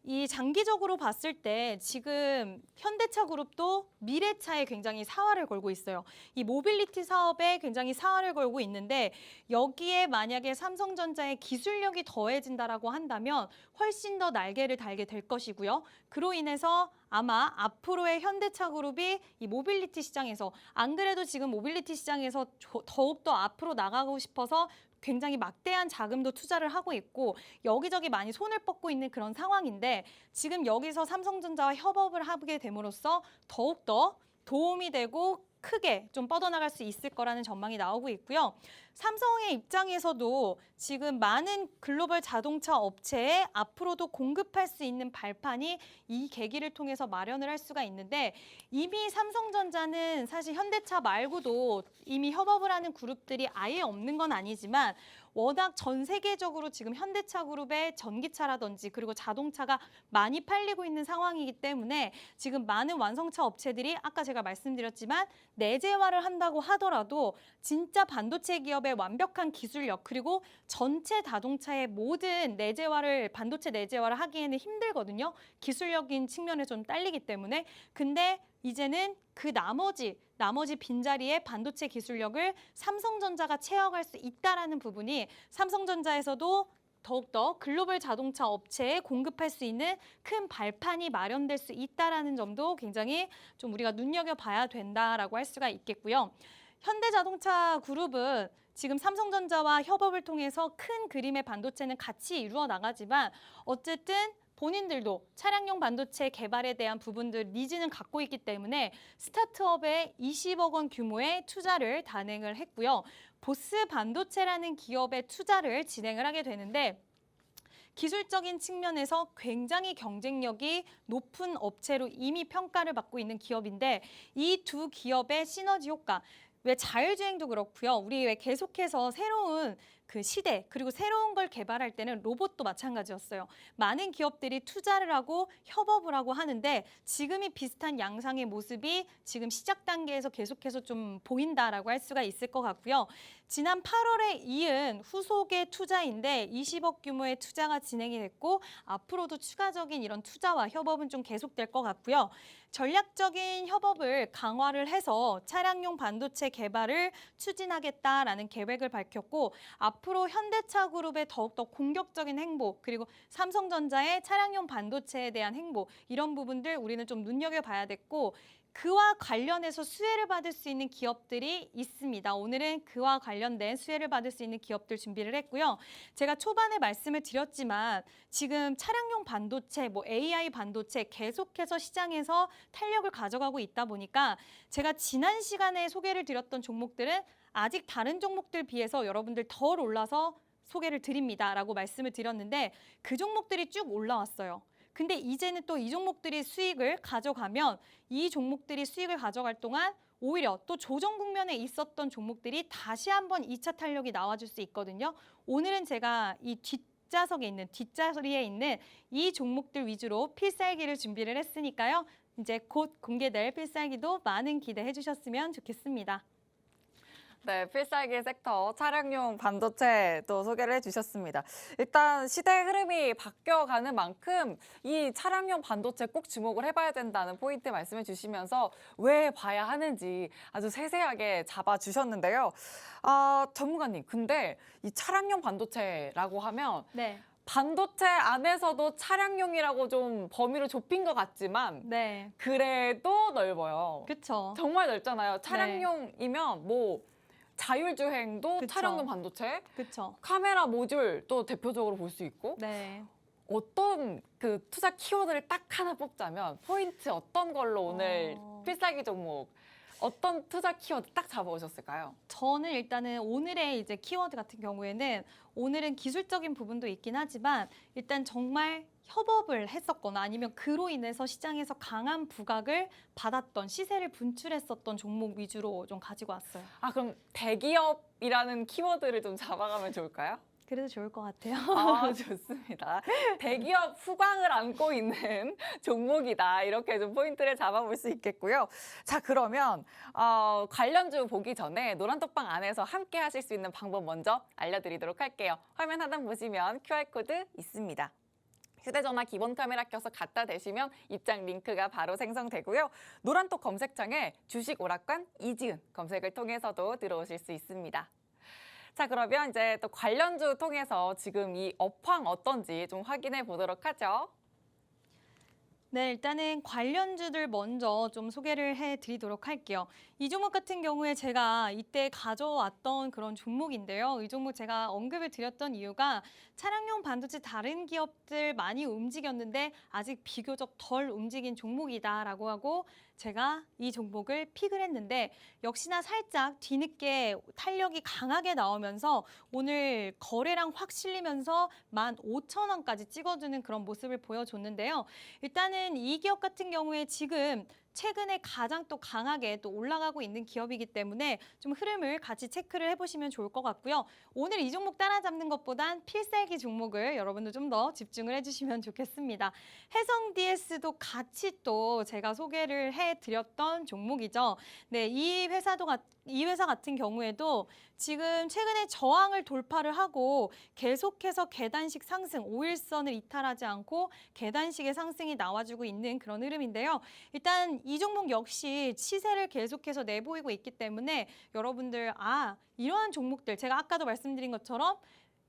이 장기적으로 봤을 때 지금 현대차 그룹도 미래차에 굉장히 사활을 걸고 있어요. 이 모빌리티 사업에 굉장히 사활을 걸고 있는데 여기에 만약에 삼성전자의 기술력이 더해진다라고 한다면 훨씬 더 날개를 달게 될 것이고요. 그로 인해서 아마 앞으로의 현대차 그룹이 이 모빌리티 시장에서 안 그래도 지금 모빌리티 시장에서 더욱더 앞으로 나가고 싶어서 굉장히 막대한 자금도 투자를 하고 있고 여기저기 많이 손을 뻗고 있는 그런 상황인데 지금 여기서 삼성전자와 협업을 하게 됨으로써 더욱더 도움이 되고 크게 좀 뻗어나갈 수 있을 거라는 전망이 나오고 있고요. 삼성의 입장에서도 지금 많은 글로벌 자동차 업체에 앞으로도 공급할 수 있는 발판이 이 계기를 통해서 마련을 할 수가 있는데 이미 삼성전자는 사실 현대차 말고도 이미 협업을 하는 그룹들이 아예 없는 건 아니지만 워낙 전 세계적으로 지금 현대차 그룹의 전기차라든지 그리고 자동차가 많이 팔리고 있는 상황이기 때문에 지금 많은 완성차 업체들이 아까 제가 말씀드렸지만 내재화를 한다고 하더라도 진짜 반도체 기업의 완벽한 기술력 그리고 전체 자동차의 모든 반도체 내재화를 하기에는 힘들거든요. 기술력인 측면에서 좀 딸리기 때문에. 근데 이제는 그 나머지 빈자리에 반도체 기술력을 삼성전자가 채워갈 수 있다라는 부분이 삼성전자에서도 더욱더 글로벌 자동차 업체에 공급할 수 있는 큰 발판이 마련될 수 있다라는 점도 굉장히 좀 우리가 눈여겨봐야 된다라고 할 수가 있겠고요. 현대자동차 그룹은 지금 삼성전자와 협업을 통해서 큰 그림의 반도체는 같이 이루어 나가지만 어쨌든 본인들도 차량용 반도체 개발에 대한 부분들 니즈는 갖고 있기 때문에 스타트업에 20억 원 규모의 투자를 단행을 했고요. 보스 반도체라는 기업에 투자를 진행을 하게 되는데 기술적인 측면에서 굉장히 경쟁력이 높은 업체로 이미 평가를 받고 있는 기업인데 이 두 기업의 시너지 효과 왜 자율주행도 그렇고요. 우리 왜 계속해서 새로운 그 시대 그리고 새로운 걸 개발할 때는 로봇도 마찬가지였어요. 많은 기업들이 투자를 하고 협업을 하고 하는데 지금이 비슷한 양상의 모습이 지금 시작 단계에서 계속해서 좀 보인다라고 할 수가 있을 것 같고요. 지난 8월에 이은 후속의 투자인데 20억 규모의 투자가 진행이 됐고 앞으로도 추가적인 이런 투자와 협업은 좀 계속될 것 같고요. 전략적인 협업을 강화를 해서 차량용 반도체 개발을 추진하겠다라는 계획을 밝혔고 앞으로 현대차 그룹의 더욱더 공격적인 행보 그리고 삼성전자의 차량용 반도체에 대한 행보 이런 부분들 우리는 좀 눈여겨봐야 됐고 그와 관련해서 수혜를 받을 수 있는 기업들이 있습니다. 오늘은 그와 관련된 수혜를 받을 수 있는 기업들 준비를 했고요. 제가 초반에 말씀을 드렸지만 지금 차량용 반도체, AI 반도체 계속해서 시장에서 탄력을 가져가고 있다 보니까 제가 지난 시간에 소개를 드렸던 종목들은 아직 다른 종목들 비해서 여러분들 덜 올라서 소개를 드립니다라고 말씀을 드렸는데 그 종목들이 쭉 올라왔어요. 근데 이제는 또 이 종목들이 수익을 가져가면 이 종목들이 수익을 가져갈 동안 오히려 또 조정 국면에 있었던 종목들이 다시 한번 2차 탄력이 나와줄 수 있거든요. 오늘은 제가 이 뒷자리에 있는 이 종목들 위주로 필살기를 준비를 했으니까요. 이제 곧 공개될 필살기도 많은 기대해 주셨으면 좋겠습니다. 네, 필살기 섹터 차량용 반도체 또 소개를 해주셨습니다. 일단 시대의 흐름이 바뀌어가는 만큼 이 차량용 반도체 꼭 주목을 해봐야 된다는 포인트 말씀해 주시면서 왜 봐야 하는지 아주 세세하게 잡아주셨는데요. 전문가님, 근데 이 차량용 반도체라고 하면 네. 반도체 안에서도 차량용이라고 좀 범위를 좁힌 것 같지만 네. 그래도 넓어요. 그렇죠. 정말 넓잖아요. 차량용이면 자율주행도 그쵸. 차량용 반도체, 그렇죠. 카메라 모듈도 대표적으로 볼 수 있고 네. 어떤 그 투자 키워드를 딱 하나 뽑자면 포인트 어떤 걸로 오늘 필살기 종목 어떤 투자 키워드 딱 잡아오셨을까요? 저는 일단은 오늘의 이제 키워드 같은 경우에는 오늘은 기술적인 부분도 있긴 하지만 일단 정말 협업을 했었거나 아니면 그로 인해서 시장에서 강한 부각을 받았던 시세를 분출했었던 종목 위주로 좀 가지고 왔어요. 그럼 대기업이라는 키워드를 좀 잡아가면 좋을까요? 그래도 좋을 것 같아요. 아, 좋습니다. 대기업 후광을 안고 있는 종목이다. 이렇게 좀 포인트를 잡아볼 수 있겠고요. 자, 그러면 관련주 보기 전에 노란톡방 안에서 함께 하실 수 있는 방법 먼저 알려드리도록 할게요. 화면 하단 보시면 QR코드 있습니다. 휴대전화 기본 카메라 켜서 갖다 대시면 입장 링크가 바로 생성되고요. 노란톡 검색창에 주식 오락관 이지은 검색을 통해서도 들어오실 수 있습니다. 자, 그러면 이제 또 관련주 통해서 지금 이 업황 어떤지 좀 확인해 보도록 하죠. 네, 일단은 관련주들 먼저 좀 소개를 해드리도록 할게요. 이 종목 같은 경우에 제가 이때 가져왔던 그런 종목인데요. 이 종목 제가 언급을 드렸던 이유가 차량용 반도체 다른 기업들 많이 움직였는데 아직 비교적 덜 움직인 종목이다라고 하고 제가 이 종목을 픽을 했는데 역시나 살짝 뒤늦게 탄력이 강하게 나오면서 오늘 거래량 확 실리면서 15,000원까지 찍어주는 그런 모습을 보여줬는데요. 일단은 이 기업 같은 경우에 지금 최근에 가장 또 강하게 또 올라가고 있는 기업이기 때문에 좀 흐름을 같이 체크를 해보시면 좋을 것 같고요. 오늘 이 종목 따라잡는 것보단 필살기 종목을 여러분들 좀 더 집중을 해주시면 좋겠습니다. 해성 DS도 같이 또 제가 소개를 해드렸던 종목이죠. 네, 이 회사 같은 경우에도 지금 최근에 저항을 돌파를 하고 계속해서 계단식 상승, 5일선을 이탈하지 않고 계단식의 상승이 나와주고 있는 그런 흐름인데요. 일단 이 종목 역시 시세를 계속해서 내보이고 있기 때문에 여러분들 이러한 종목들 제가 아까도 말씀드린 것처럼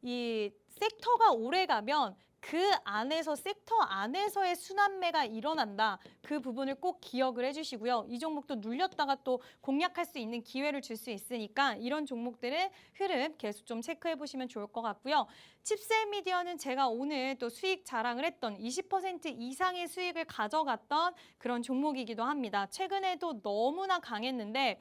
이 섹터가 오래 가면 그 안에서 섹터 안에서의 순환매가 일어난다. 그 부분을 꼭 기억을 해주시고요. 이 종목도 눌렸다가 또 공략할 수 있는 기회를 줄 수 있으니까 이런 종목들의 흐름 계속 좀 체크해 보시면 좋을 것 같고요. 칩셋 미디어는 제가 오늘 또 수익 자랑을 했던 20% 이상의 수익을 가져갔던 그런 종목이기도 합니다. 최근에도 너무나 강했는데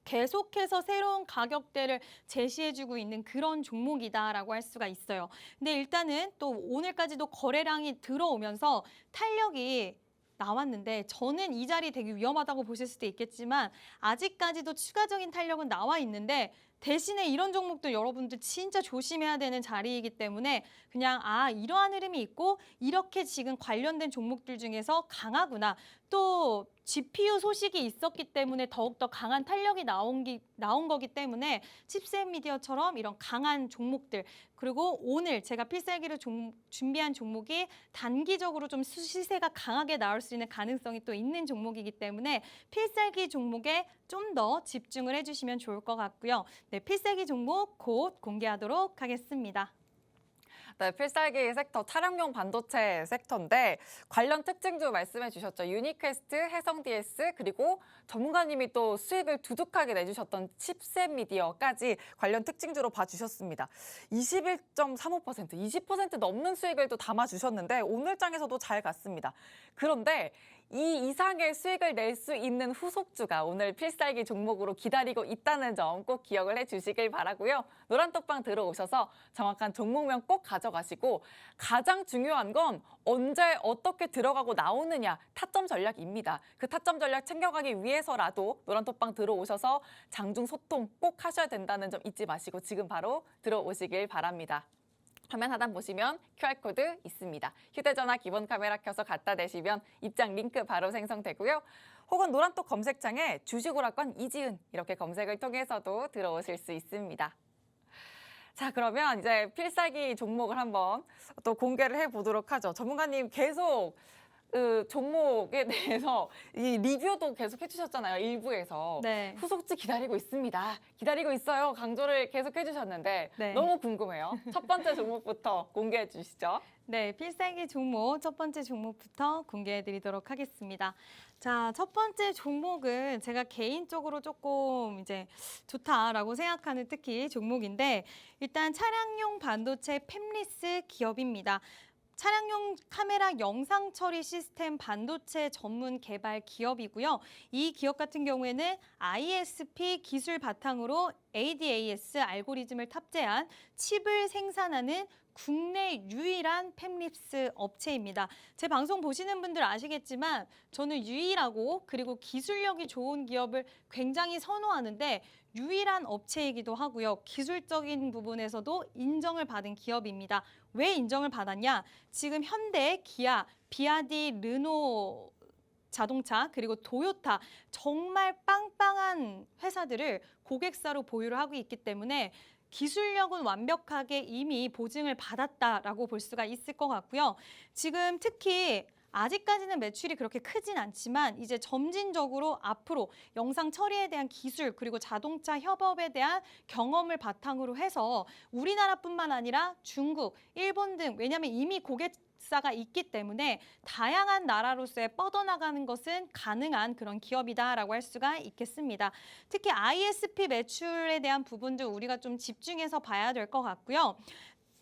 계속해서 새로운 가격대를 제시해주고 있는 그런 종목이다라고 할 수가 있어요. 근데 일단은 또 오늘까지도 거래량이 들어오면서 탄력이 나왔는데 저는 이 자리 되게 위험하다고 보실 수도 있겠지만 아직까지도 추가적인 탄력은 나와 있는데 대신에 이런 종목들 여러분들 진짜 조심해야 되는 자리이기 때문에 그냥 이러한 흐름이 있고 이렇게 지금 관련된 종목들 중에서 강하구나. 또 GPU 소식이 있었기 때문에 더욱더 강한 탄력이 나온 거기 때문에 칩셋 미디어처럼 이런 강한 종목들 그리고 오늘 제가 필살기로 준비한 종목이 단기적으로 좀 시세가 강하게 나올 수 있는 가능성이 또 있는 종목이기 때문에 필살기 종목에 좀 더 집중을 해주시면 좋을 것 같고요. 네, 필살기 종목 곧 공개하도록 하겠습니다. 네, 필살기 섹터, 차량용 반도체 섹터인데 관련 특징주 말씀해 주셨죠. 유니퀘스트, 해성 DS, 그리고 전문가님이 또 수익을 두둑하게 내주셨던 칩셋 미디어까지 관련 특징주로 봐주셨습니다. 21.35%, 20% 넘는 수익을 또 담아주셨는데 오늘 장에서도 잘 갔습니다. 그런데 이 이상의 수익을 낼 수 있는 후속주가 오늘 필살기 종목으로 기다리고 있다는 점 꼭 기억을 해주시길 바라고요. 노란톡방 들어오셔서 정확한 종목명 꼭 가져가시고 가장 중요한 건 언제 어떻게 들어가고 나오느냐 타점 전략입니다. 그 타점 전략 챙겨가기 위해서라도 노란톡방 들어오셔서 장중 소통 꼭 하셔야 된다는 점 잊지 마시고 지금 바로 들어오시길 바랍니다. 화면 하단 보시면 QR코드 있습니다. 휴대전화 기본 카메라 켜서 갖다 대시면 입장 링크 바로 생성되고요. 혹은 노란톡 검색창에 주식오락관 이지은 이렇게 검색을 통해서도 들어오실 수 있습니다. 자, 그러면 이제 필살기 종목을 한번 또 공개를 해보도록 하죠. 전문가님 계속 그 종목에 대해서 이 리뷰도 계속 해주셨잖아요. 일부에서. 네. 후속주 기다리고 있습니다. 기다리고 있어요. 강조를 계속 해주셨는데 네. 너무 궁금해요. 첫 번째 종목부터 공개해 주시죠. 네, 필살기 종목 첫 번째 종목부터 공개해 드리도록 하겠습니다. 자, 첫 번째 종목은 제가 개인적으로 조금 이제 좋다라고 생각하는 특히 종목인데 일단 차량용 반도체 팹리스 기업입니다. 차량용 카메라 영상 처리 시스템 반도체 전문 개발 기업이고요. 이 기업 같은 경우에는 ISP 기술 바탕으로 ADAS 알고리즘을 탑재한 칩을 생산하는 국내 유일한 팹립스 업체입니다. 제 방송 보시는 분들 아시겠지만 저는 유일하고 그리고 기술력이 좋은 기업을 굉장히 선호하는데 유일한 업체이기도 하고요. 기술적인 부분에서도 인정을 받은 기업입니다. 왜 인정을 받았냐? 지금 현대, 기아, 비아디, 르노 자동차 그리고 도요타 정말 빵빵한 회사들을 고객사로 보유를 하고 있기 때문에 기술력은 완벽하게 이미 보증을 받았다라고 볼 수가 있을 것 같고요. 지금 특히 아직까지는 매출이 그렇게 크진 않지만 이제 점진적으로 앞으로 영상 처리에 대한 기술 그리고 자동차 협업에 대한 경험을 바탕으로 해서 우리나라뿐만 아니라 중국, 일본 등 왜냐하면 이미 고객사가 있기 때문에 다양한 나라로서의 뻗어나가는 것은 가능한 그런 기업이다라고 할 수가 있겠습니다. 특히 ISP 매출에 대한 부분도 우리가 좀 집중해서 봐야 될 것 같고요.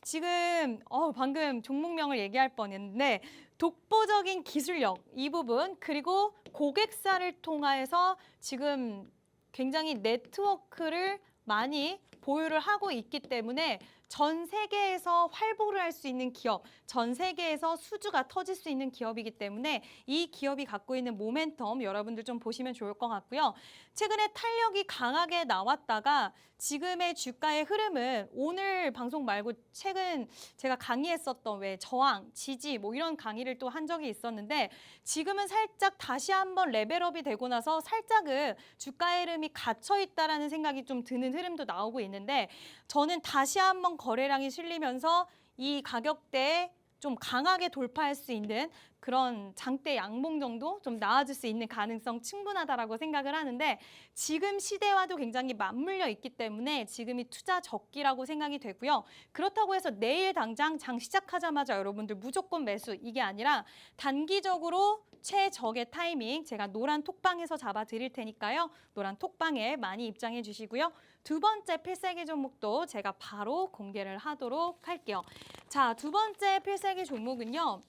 지금 방금 종목명을 얘기할 뻔했는데 독보적인 기술력 이 부분 그리고 고객사를 통해서 지금 굉장히 네트워크를 많이 보유를 하고 있기 때문에 전 세계에서 활보를 할 수 있는 기업, 전 세계에서 수주가 터질 수 있는 기업이기 때문에 이 기업이 갖고 있는 모멘텀 여러분들 좀 보시면 좋을 것 같고요. 최근에 탄력이 강하게 나왔다가 지금의 주가의 흐름은 오늘 방송 말고 최근 제가 강의했었던 왜 저항, 지지 뭐 이런 강의를 또 한 적이 있었는데 지금은 살짝 다시 한번 레벨업이 되고 나서 살짝은 주가의 흐름이 갇혀 있다라는 생각이 좀 드는 흐름도 나오고 있는데 저는 다시 한번 거래량이 실리면서 이 가격대에 좀 강하게 돌파할 수 있는 그런 장대 양봉 정도 좀 나와줄 수 있는 가능성 충분하다라고 생각을 하는데 지금 시대와도 굉장히 맞물려 있기 때문에 지금이 투자 적기라고 생각이 되고요. 그렇다고 해서 내일 당장 장 시작하자마자 여러분들 무조건 매수 이게 아니라 단기적으로 최적의 타이밍 제가 노란 톡방에서 잡아 드릴 테니까요. 노란 톡방에 많이 입장해 주시고요. 두 번째 필살기 종목도 제가 바로 공개를 하도록 할게요. 자, 두 번째 필살기 종목은요.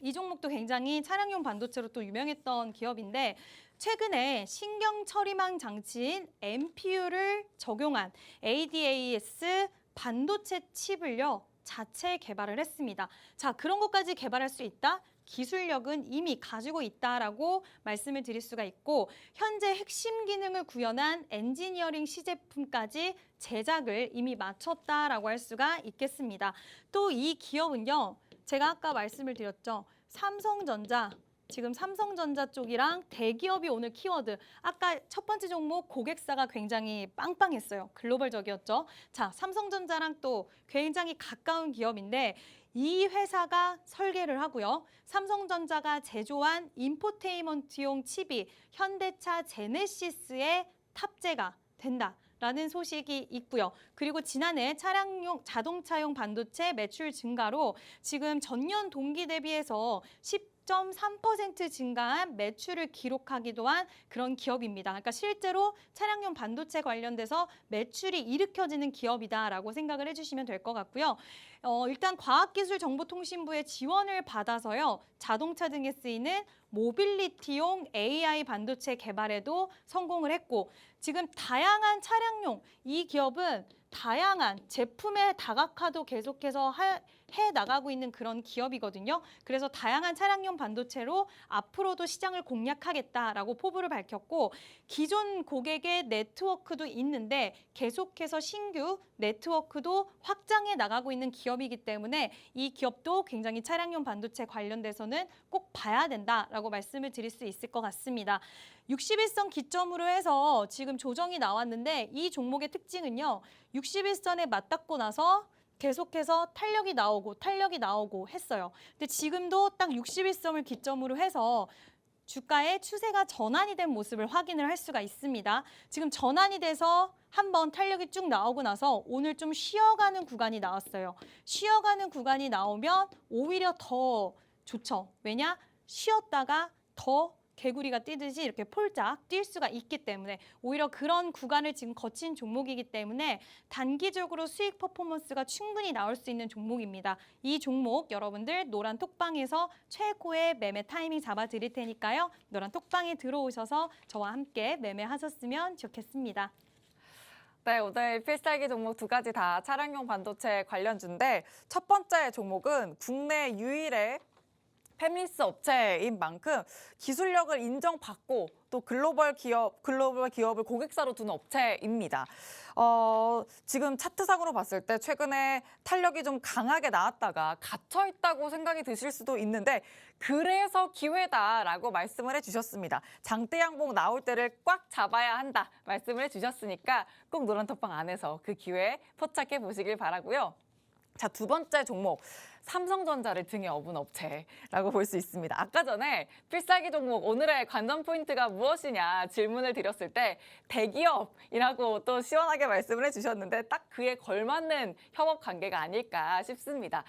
이 종목도 굉장히 차량용 반도체로 또 유명했던 기업인데 최근에 신경 처리망 장치인 MPU를 적용한 ADAS 반도체 칩을요. 자체 개발을 했습니다. 자, 그런 것까지 개발할 수 있다? 기술력은 이미 가지고 있다라고 말씀을 드릴 수가 있고 현재 핵심 기능을 구현한 엔지니어링 시제품까지 제작을 이미 마쳤다라고 할 수가 있겠습니다. 또 이 기업은요. 제가 아까 말씀을 드렸죠. 삼성전자, 지금 삼성전자 쪽이랑 대기업이 오늘 키워드. 아까 첫 번째 종목 고객사가 굉장히 빵빵했어요. 글로벌적이었죠. 자, 삼성전자랑 또 굉장히 가까운 기업인데 이 회사가 설계를 하고요. 삼성전자가 제조한 인포테인먼트용 칩이 현대차 제네시스에 탑재가 된다. 라는 소식이 있고요. 그리고 지난해 차량용 자동차용 반도체 매출 증가로 지금 전년 동기 대비해서 10.3% 증가한 매출을 기록하기도 한 그런 기업입니다. 그러니까 실제로 차량용 반도체 관련돼서 매출이 일으켜지는 기업이다라고 생각을 해주시면 될 것 같고요. 일단 과학기술정보통신부의 지원을 받아서요. 자동차 등에 쓰이는 모빌리티용 AI 반도체 개발에도 성공을 했고 지금 다양한 차량용 이 기업은 다양한 제품의 다각화도 계속해서 해 나가고 있는 그런 기업이거든요. 그래서 다양한 차량용 반도체로 앞으로도 시장을 공략하겠다라고 포부를 밝혔고 기존 고객의 네트워크도 있는데 계속해서 신규 네트워크도 확장해 나가고 있는 기업이기 때문에 이 기업도 굉장히 차량용 반도체 관련돼서는 꼭 봐야 된다라고 말씀을 드릴 수 있을 것 같습니다. 61선 기점으로 해서 지금 조정이 나왔는데 이 종목의 특징은요. 61선에 맞닿고 나서 계속해서 탄력이 나오고 했어요. 근데 지금도 딱 61선을 기점으로 해서 주가의 추세가 전환이 된 모습을 확인을 할 수가 있습니다. 지금 전환이 돼서 한번 탄력이 쭉 나오고 나서 오늘 좀 쉬어가는 구간이 나왔어요. 쉬어가는 구간이 나오면 오히려 더 좋죠. 왜냐? 쉬었다가 더 개구리가 뛰듯이 이렇게 폴짝 뛸 수가 있기 때문에 오히려 그런 구간을 지금 거친 종목이기 때문에 단기적으로 수익 퍼포먼스가 충분히 나올 수 있는 종목입니다. 이 종목 여러분들 노란 톡방에서 최고의 매매 타이밍 잡아 드릴 테니까요. 노란 톡방에 들어오셔서 저와 함께 매매하셨으면 좋겠습니다. 네, 오늘 필살기 종목 두 가지 다 차량용 반도체 관련주인데 첫 번째 종목은 국내 유일의 페미니스트 업체인 만큼 기술력을 인정받고 또 글로벌 기업을 고객사로 두는 업체입니다. 지금 차트상으로 봤을 때 최근에 탄력이 좀 강하게 나왔다가 갇혀 있다고 생각이 드실 수도 있는데 그래서 기회다라고 말씀을 해주셨습니다. 장대 양봉 나올 때를 꽉 잡아야 한다 말씀을 해주셨으니까 꼭 노란톡방 안에서 그 기회에 포착해 보시길 바라고요. 자, 두 번째 종목. 삼성전자를 등에 업은 업체라고 볼 수 있습니다. 아까 전에 필살기 종목 오늘의 관전 포인트가 무엇이냐 질문을 드렸을 때 대기업이라고 또 시원하게 말씀을 해주셨는데 딱 그에 걸맞는 협업 관계가 아닐까 싶습니다.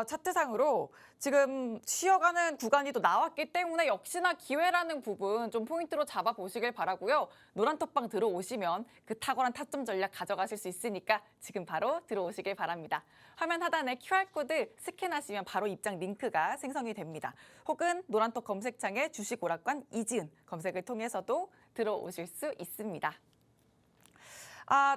차트상으로 지금 쉬어가는 구간이 또 나왔기 때문에 역시나 기회라는 부분 좀 포인트로 잡아보시길 바라고요. 노란톡방 들어오시면 그 탁월한 타점 전략 가져가실 수 있으니까 지금 바로 들어오시길 바랍니다. 화면 하단에 QR코드 스캔하시면 바로 입장 링크가 생성이 됩니다. 혹은 노란톡 검색창에 주식 오락관 이지은 검색을 통해서도 들어오실 수 있습니다.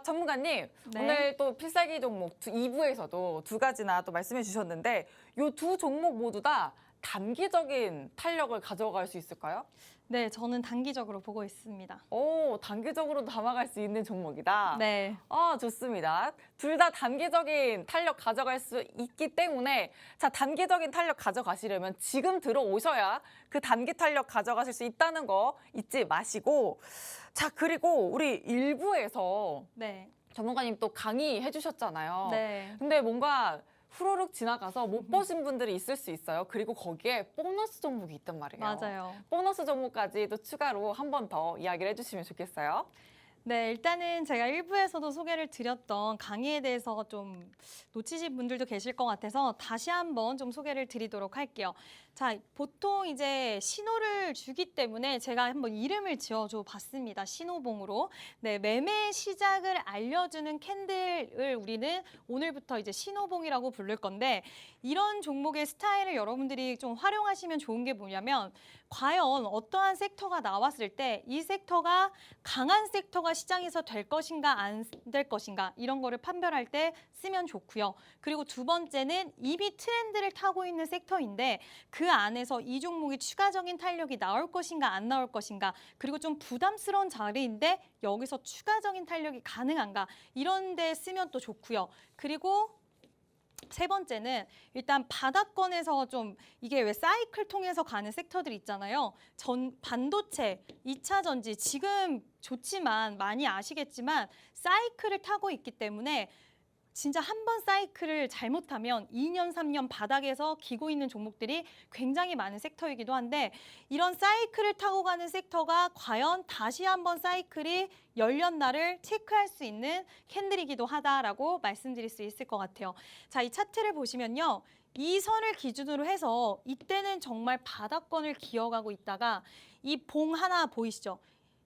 전문가님, 네. 오늘 또 필살기 종목 2부에서도 두 가지나 또 말씀해 주셨는데 이 두 종목 모두 다 단기적인 탄력을 가져갈 수 있을까요? 네, 저는 단기적으로 보고 있습니다. 오, 단기적으로 담아갈 수 있는 종목이다. 네. 좋습니다. 둘 다 단기적인 탄력 가져갈 수 있기 때문에 자, 단기적인 탄력 가져가시려면 지금 들어오셔야 그 단기 탄력 가져가실 수 있다는 거 잊지 마시고 자, 그리고 우리 일부에서 네. 전문가님 또 강의해 주셨잖아요. 네. 근데 뭔가 후루룩 지나가서 못 보신 분들이 있을 수 있어요. 그리고 거기에 보너스 종목이 있단 말이에요. 맞아요. 보너스 종목까지도 추가로 한 번 더 이야기를 해주시면 좋겠어요. 네, 일단은 제가 일부에서도 소개를 드렸던 강의에 대해서 좀 놓치신 분들도 계실 것 같아서 다시 한번 좀 소개를 드리도록 할게요. 자, 보통 이제 신호를 주기 때문에 제가 한번 이름을 지어줘 봤습니다. 신호봉으로. 네, 매매 시작을 알려주는 캔들을 우리는 오늘부터 이제 신호봉이라고 부를 건데 이런 종목의 스타일을 여러분들이 좀 활용하시면 좋은 게 뭐냐면 과연 어떠한 섹터가 나왔을 때 이 섹터가 강한 섹터가 시장에서 될 것인가 안 될 것인가 이런 거를 판별할 때 쓰면 좋고요. 그리고 두 번째는 이미 트렌드를 타고 있는 섹터인데 그 안에서 이 종목이 추가적인 탄력이 나올 것인가 안 나올 것인가 그리고 좀 부담스러운 자리인데 여기서 추가적인 탄력이 가능한가 이런 데 쓰면 또 좋고요. 그리고 세 번째는 일단 바닥권에서 좀 이게 왜 사이클 통해서 가는 섹터들 있잖아요. 반도체, 2차 전지 지금 좋지만 많이 아시겠지만 사이클을 타고 있기 때문에 진짜 한 번 사이클을 잘못하면 2년, 3년 바닥에서 기고 있는 종목들이 굉장히 많은 섹터이기도 한데 이런 사이클을 타고 가는 섹터가 과연 다시 한번 사이클이 열렸나를 체크할 수 있는 캔들이기도 하다라고 말씀드릴 수 있을 것 같아요. 자, 이 차트를 보시면요. 이 선을 기준으로 해서 이때는 정말 바닥권을 기어가고 있다가 이 봉 하나 보이시죠?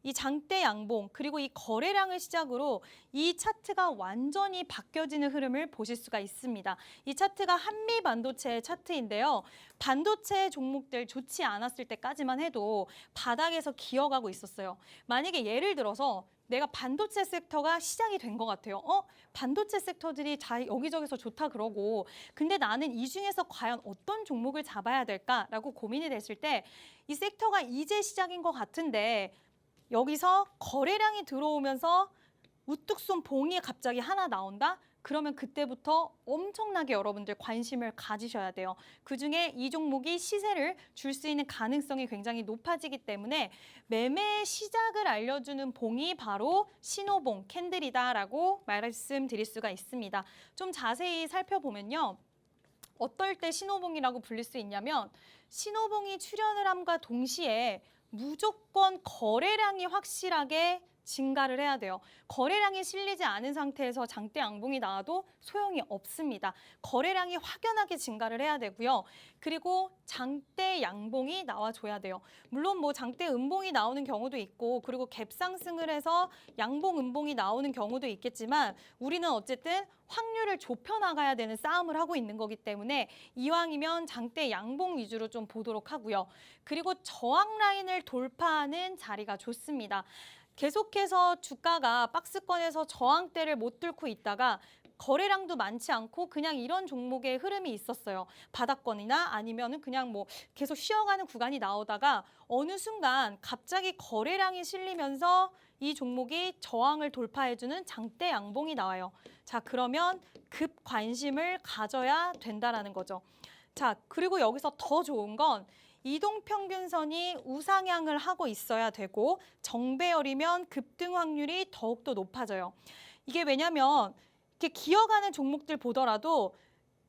이 장대 양봉 그리고 이 거래량을 시작으로 이 차트가 완전히 바뀌어지는 흐름을 보실 수가 있습니다. 이 차트가 한미 반도체 차트인데요. 반도체 종목들 좋지 않았을 때까지만 해도 바닥에서 기어가고 있었어요. 만약에 예를 들어서 내가 반도체 섹터가 시작이 된 것 같아요. 반도체 섹터들이 다 여기저기서 좋다 그러고 근데 나는 이 중에서 과연 어떤 종목을 잡아야 될까라고 고민이 됐을 때 이 섹터가 이제 시작인 것 같은데 여기서 거래량이 들어오면서 우뚝 쏜 봉이 갑자기 하나 나온다? 그러면 그때부터 엄청나게 여러분들 관심을 가지셔야 돼요. 그중에 이 종목이 시세를 줄 수 있는 가능성이 굉장히 높아지기 때문에 매매 시작을 알려주는 봉이 바로 신호봉, 캔들이다라고 말씀드릴 수가 있습니다. 좀 자세히 살펴보면요. 어떨 때 신호봉이라고 불릴 수 있냐면 신호봉이 출현을 함과 동시에 무조건 거래량이 확실하게 증가를 해야 돼요. 거래량이 실리지 않은 상태에서 장대 양봉이 나와도 소용이 없습니다. 거래량이 확연하게 증가를 해야 되고요. 그리고 장대 양봉이 나와줘야 돼요. 물론 뭐 장대 음봉이 나오는 경우도 있고 그리고 갭 상승을 해서 양봉 음봉이 나오는 경우도 있겠지만 우리는 어쨌든 확률을 좁혀나가야 되는 싸움을 하고 있는 거기 때문에 이왕이면 장대 양봉 위주로 좀 보도록 하고요. 그리고 저항 라인을 돌파하는 자리가 좋습니다. 계속해서 주가가 박스권에서 저항대를 못 뚫고 있다가 거래량도 많지 않고 그냥 이런 종목의 흐름이 있었어요. 바닥권이나 아니면은 그냥 뭐 계속 쉬어가는 구간이 나오다가 어느 순간 갑자기 거래량이 실리면서 이 종목이 저항을 돌파해주는 장대 양봉이 나와요. 자, 그러면 급 관심을 가져야 된다라는 거죠. 자, 그리고 여기서 더 좋은 건 이동평균선이 우상향을 하고 있어야 되고 정배열이면 급등 확률이 더욱더 높아져요. 이게 왜냐면 이렇게 기어가는 종목들 보더라도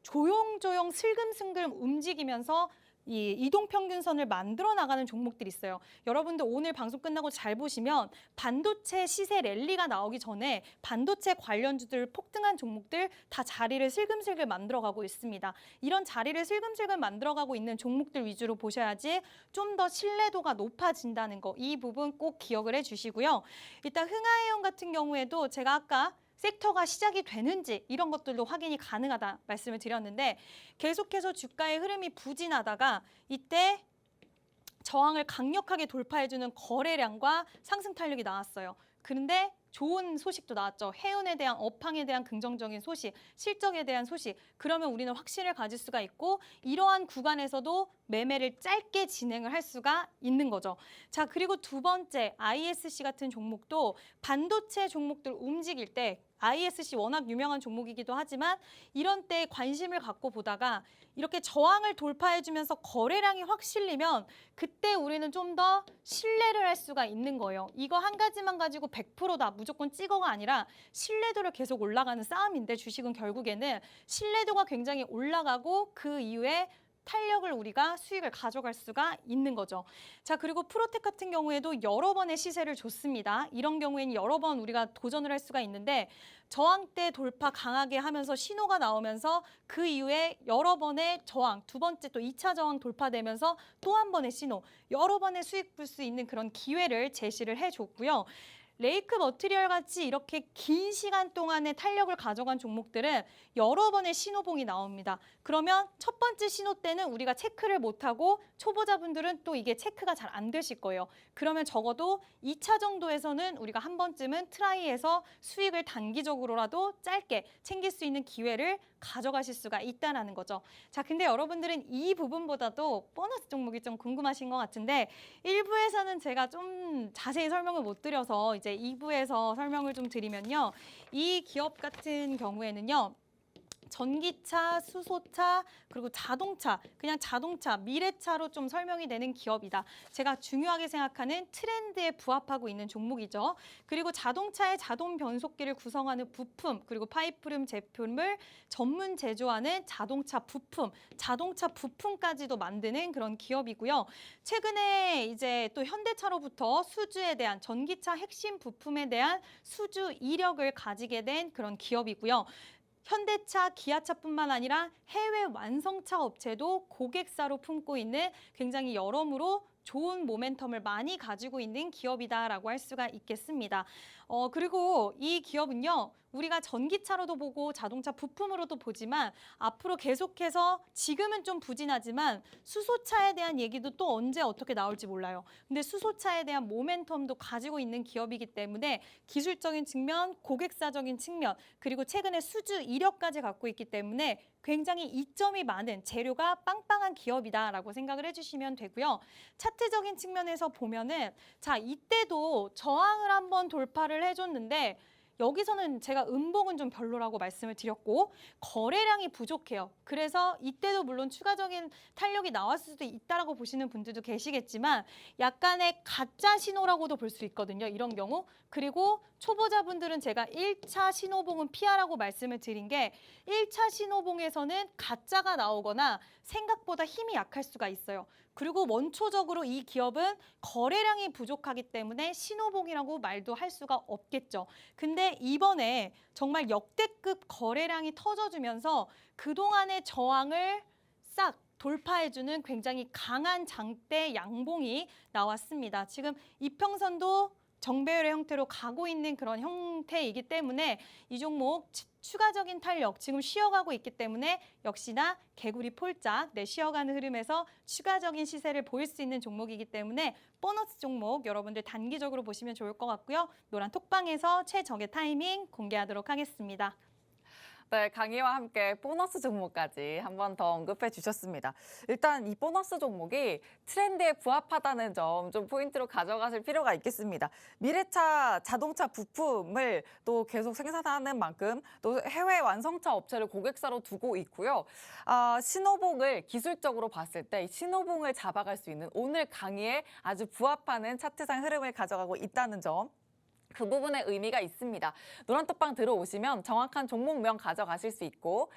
조용조용 슬금슬금 움직이면서 이 이동평균선을 만들어 나가는 종목들이 있어요. 여러분들 오늘 방송 끝나고 잘 보시면 반도체 시세 랠리가 나오기 전에 반도체 관련주들 폭등한 종목들 다 자리를 슬금슬금 만들어가고 있습니다. 이런 자리를 슬금슬금 만들어가고 있는 종목들 위주로 보셔야지 좀 더 신뢰도가 높아진다는 거, 이 부분 꼭 기억을 해주시고요. 일단 흥하해용 같은 경우에도 제가 아까 섹터가 시작이 되는지 이런 것들도 확인이 가능하다 말씀을 드렸는데 계속해서 주가의 흐름이 부진하다가 이때 저항을 강력하게 돌파해주는 거래량과 상승 탄력이 나왔어요. 그런데 좋은 소식도 나왔죠. 해운에 대한 업황에 대한 긍정적인 소식, 실적에 대한 소식. 그러면 우리는 확신을 가질 수가 있고 이러한 구간에서도 매매를 짧게 진행을 할 수가 있는 거죠. 자, 그리고 두 번째 ISC 같은 종목도 반도체 종목들 움직일 때 ISC 워낙 유명한 종목이기도 하지만 이런 때 관심을 갖고 보다가 이렇게 저항을 돌파해주면서 거래량이 확 실리면 그때 우리는 좀 더 신뢰를 할 수가 있는 거예요. 이거 한 가지만 가지고 100%다 무조건 찍어가 아니라 신뢰도를 계속 올라가는 싸움인데 주식은 결국에는 신뢰도가 굉장히 올라가고 그 이후에 탄력을 우리가 수익을 가져갈 수가 있는 거죠. 자, 그리고 프로텍 같은 경우에도 여러 번의 시세를 줬습니다. 이런 경우에는 여러 번 우리가 도전을 할 수가 있는데 저항대 돌파 강하게 하면서 신호가 나오면서 그 이후에 여러 번의 저항, 두 번째 또 2차 저항 돌파되면서 또 한 번의 신호, 여러 번의 수익 볼 수 있는 그런 기회를 제시를 해줬고요. 레이크 머티리얼 같이 이렇게 긴 시간 동안의 탄력을 가져간 종목들은 여러 번의 신호봉이 나옵니다. 그러면 첫 번째 신호 때는 우리가 체크를 못하고 초보자분들은 또 이게 체크가 잘 안 되실 거예요. 그러면 적어도 2차 정도에서는 우리가 한 번쯤은 트라이해서 수익을 단기적으로라도 짧게 챙길 수 있는 기회를 가져가실 수가 있다는 거죠. 자, 근데 여러분들은 이 부분보다도 보너스 종목이 좀 궁금하신 것 같은데 1부에서는 제가 좀 자세히 설명을 못 드려서 이제 2부에서 설명을 좀 드리면요. 이 기업 같은 경우에는요. 전기차, 수소차, 그리고 자동차, 그냥 자동차, 미래차로 좀 설명이 되는 기업이다. 제가 중요하게 생각하는 트렌드에 부합하고 있는 종목이죠. 그리고 자동차의 자동 변속기를 구성하는 부품, 그리고 파이프룸 제품을 전문 제조하는 자동차 부품, 자동차 부품까지도 만드는 그런 기업이고요. 최근에 이제 또 현대차로부터 수주에 대한 전기차 핵심 부품에 대한 수주 이력을 가지게 된 그런 기업이고요. 현대차, 기아차뿐만 아니라 해외 완성차 업체도 고객사로 품고 있는 굉장히 여러모로 좋은 모멘텀을 많이 가지고 있는 기업이다라고 할 수가 있겠습니다. 그리고 이 기업은요. 우리가 전기차로도 보고 자동차 부품으로도 보지만 앞으로 계속해서 지금은 좀 부진하지만 수소차에 대한 얘기도 또 언제 어떻게 나올지 몰라요. 근데 수소차에 대한 모멘텀도 가지고 있는 기업이기 때문에 기술적인 측면, 고객사적인 측면, 그리고 최근에 수주 이력까지 갖고 있기 때문에 굉장히 이점이 많은 재료가 빵빵한 기업이다라고 생각을 해주시면 되고요. 차트적인 측면에서 보면은 자 이때도 저항을 한번 돌파를 해줬는데 여기서는 제가 음봉은 좀 별로라고 말씀을 드렸고 거래량이 부족해요. 그래서 이때도 물론 추가적인 탄력이 나왔을 수도 있다라고 보시는 분들도 계시겠지만 약간의 가짜 신호라고도 볼 수 있거든요. 이런 경우. 그리고 초보자분들은 제가 1차 신호봉은 피하라고 말씀을 드린 게 1차 신호봉에서는 가짜가 나오거나 생각보다 힘이 약할 수가 있어요. 그리고 원초적으로 이 기업은 거래량이 부족하기 때문에 신호봉이라고 말도 할 수가 없겠죠. 근데 이번에 정말 역대급 거래량이 터져주면서 그동안의 저항을 싹 돌파해주는 굉장히 강한 장대 양봉이 나왔습니다. 지금 이평선도 정배열의 형태로 가고 있는 그런 형태이기 때문에 이 종목 추가적인 탄력, 지금 쉬어가고 있기 때문에 역시나 개구리 폴짝, 쉬어가는 흐름에서 추가적인 시세를 보일 수 있는 종목이기 때문에 보너스 종목 여러분들 단기적으로 보시면 좋을 것 같고요. 노란 톡방에서 최적의 타이밍 공개하도록 하겠습니다. 네, 강의와 함께 보너스 종목까지 한 번 더 언급해 주셨습니다. 일단 이 보너스 종목이 트렌드에 부합하다는 점 좀 포인트로 가져가실 필요가 있겠습니다. 미래차 자동차 부품을 또 계속 생산하는 만큼 또 해외 완성차 업체를 고객사로 두고 있고요. 신호봉을 기술적으로 봤을 때 이 신호봉을 잡아갈 수 있는 오늘 강의에 아주 부합하는 차트상 흐름을 가져가고 있다는 점. 그 부분에 의미가 있습니다. 노란톡방 들어오시면 정확한 종목명 가져가실 수 있고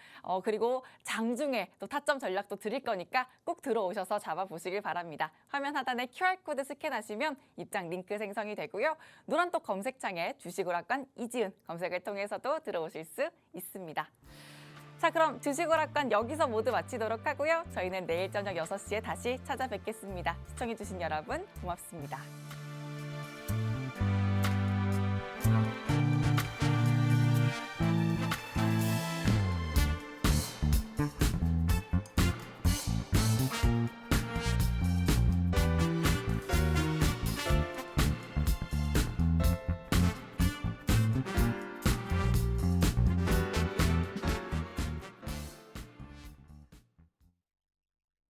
그리고 장중에 또 타점 전략도 드릴 거니까 꼭 들어오셔서 잡아보시길 바랍니다. 화면 하단에 QR코드 스캔하시면 입장 링크 생성이 되고요. 노란톡 검색창에 주식오락관 이지은 검색을 통해서도 들어오실 수 있습니다. 자, 그럼 주식오락관 여기서 모두 마치도록 하고요. 저희는 내일 저녁 6시에 다시 찾아뵙겠습니다. 시청해주신 여러분 고맙습니다.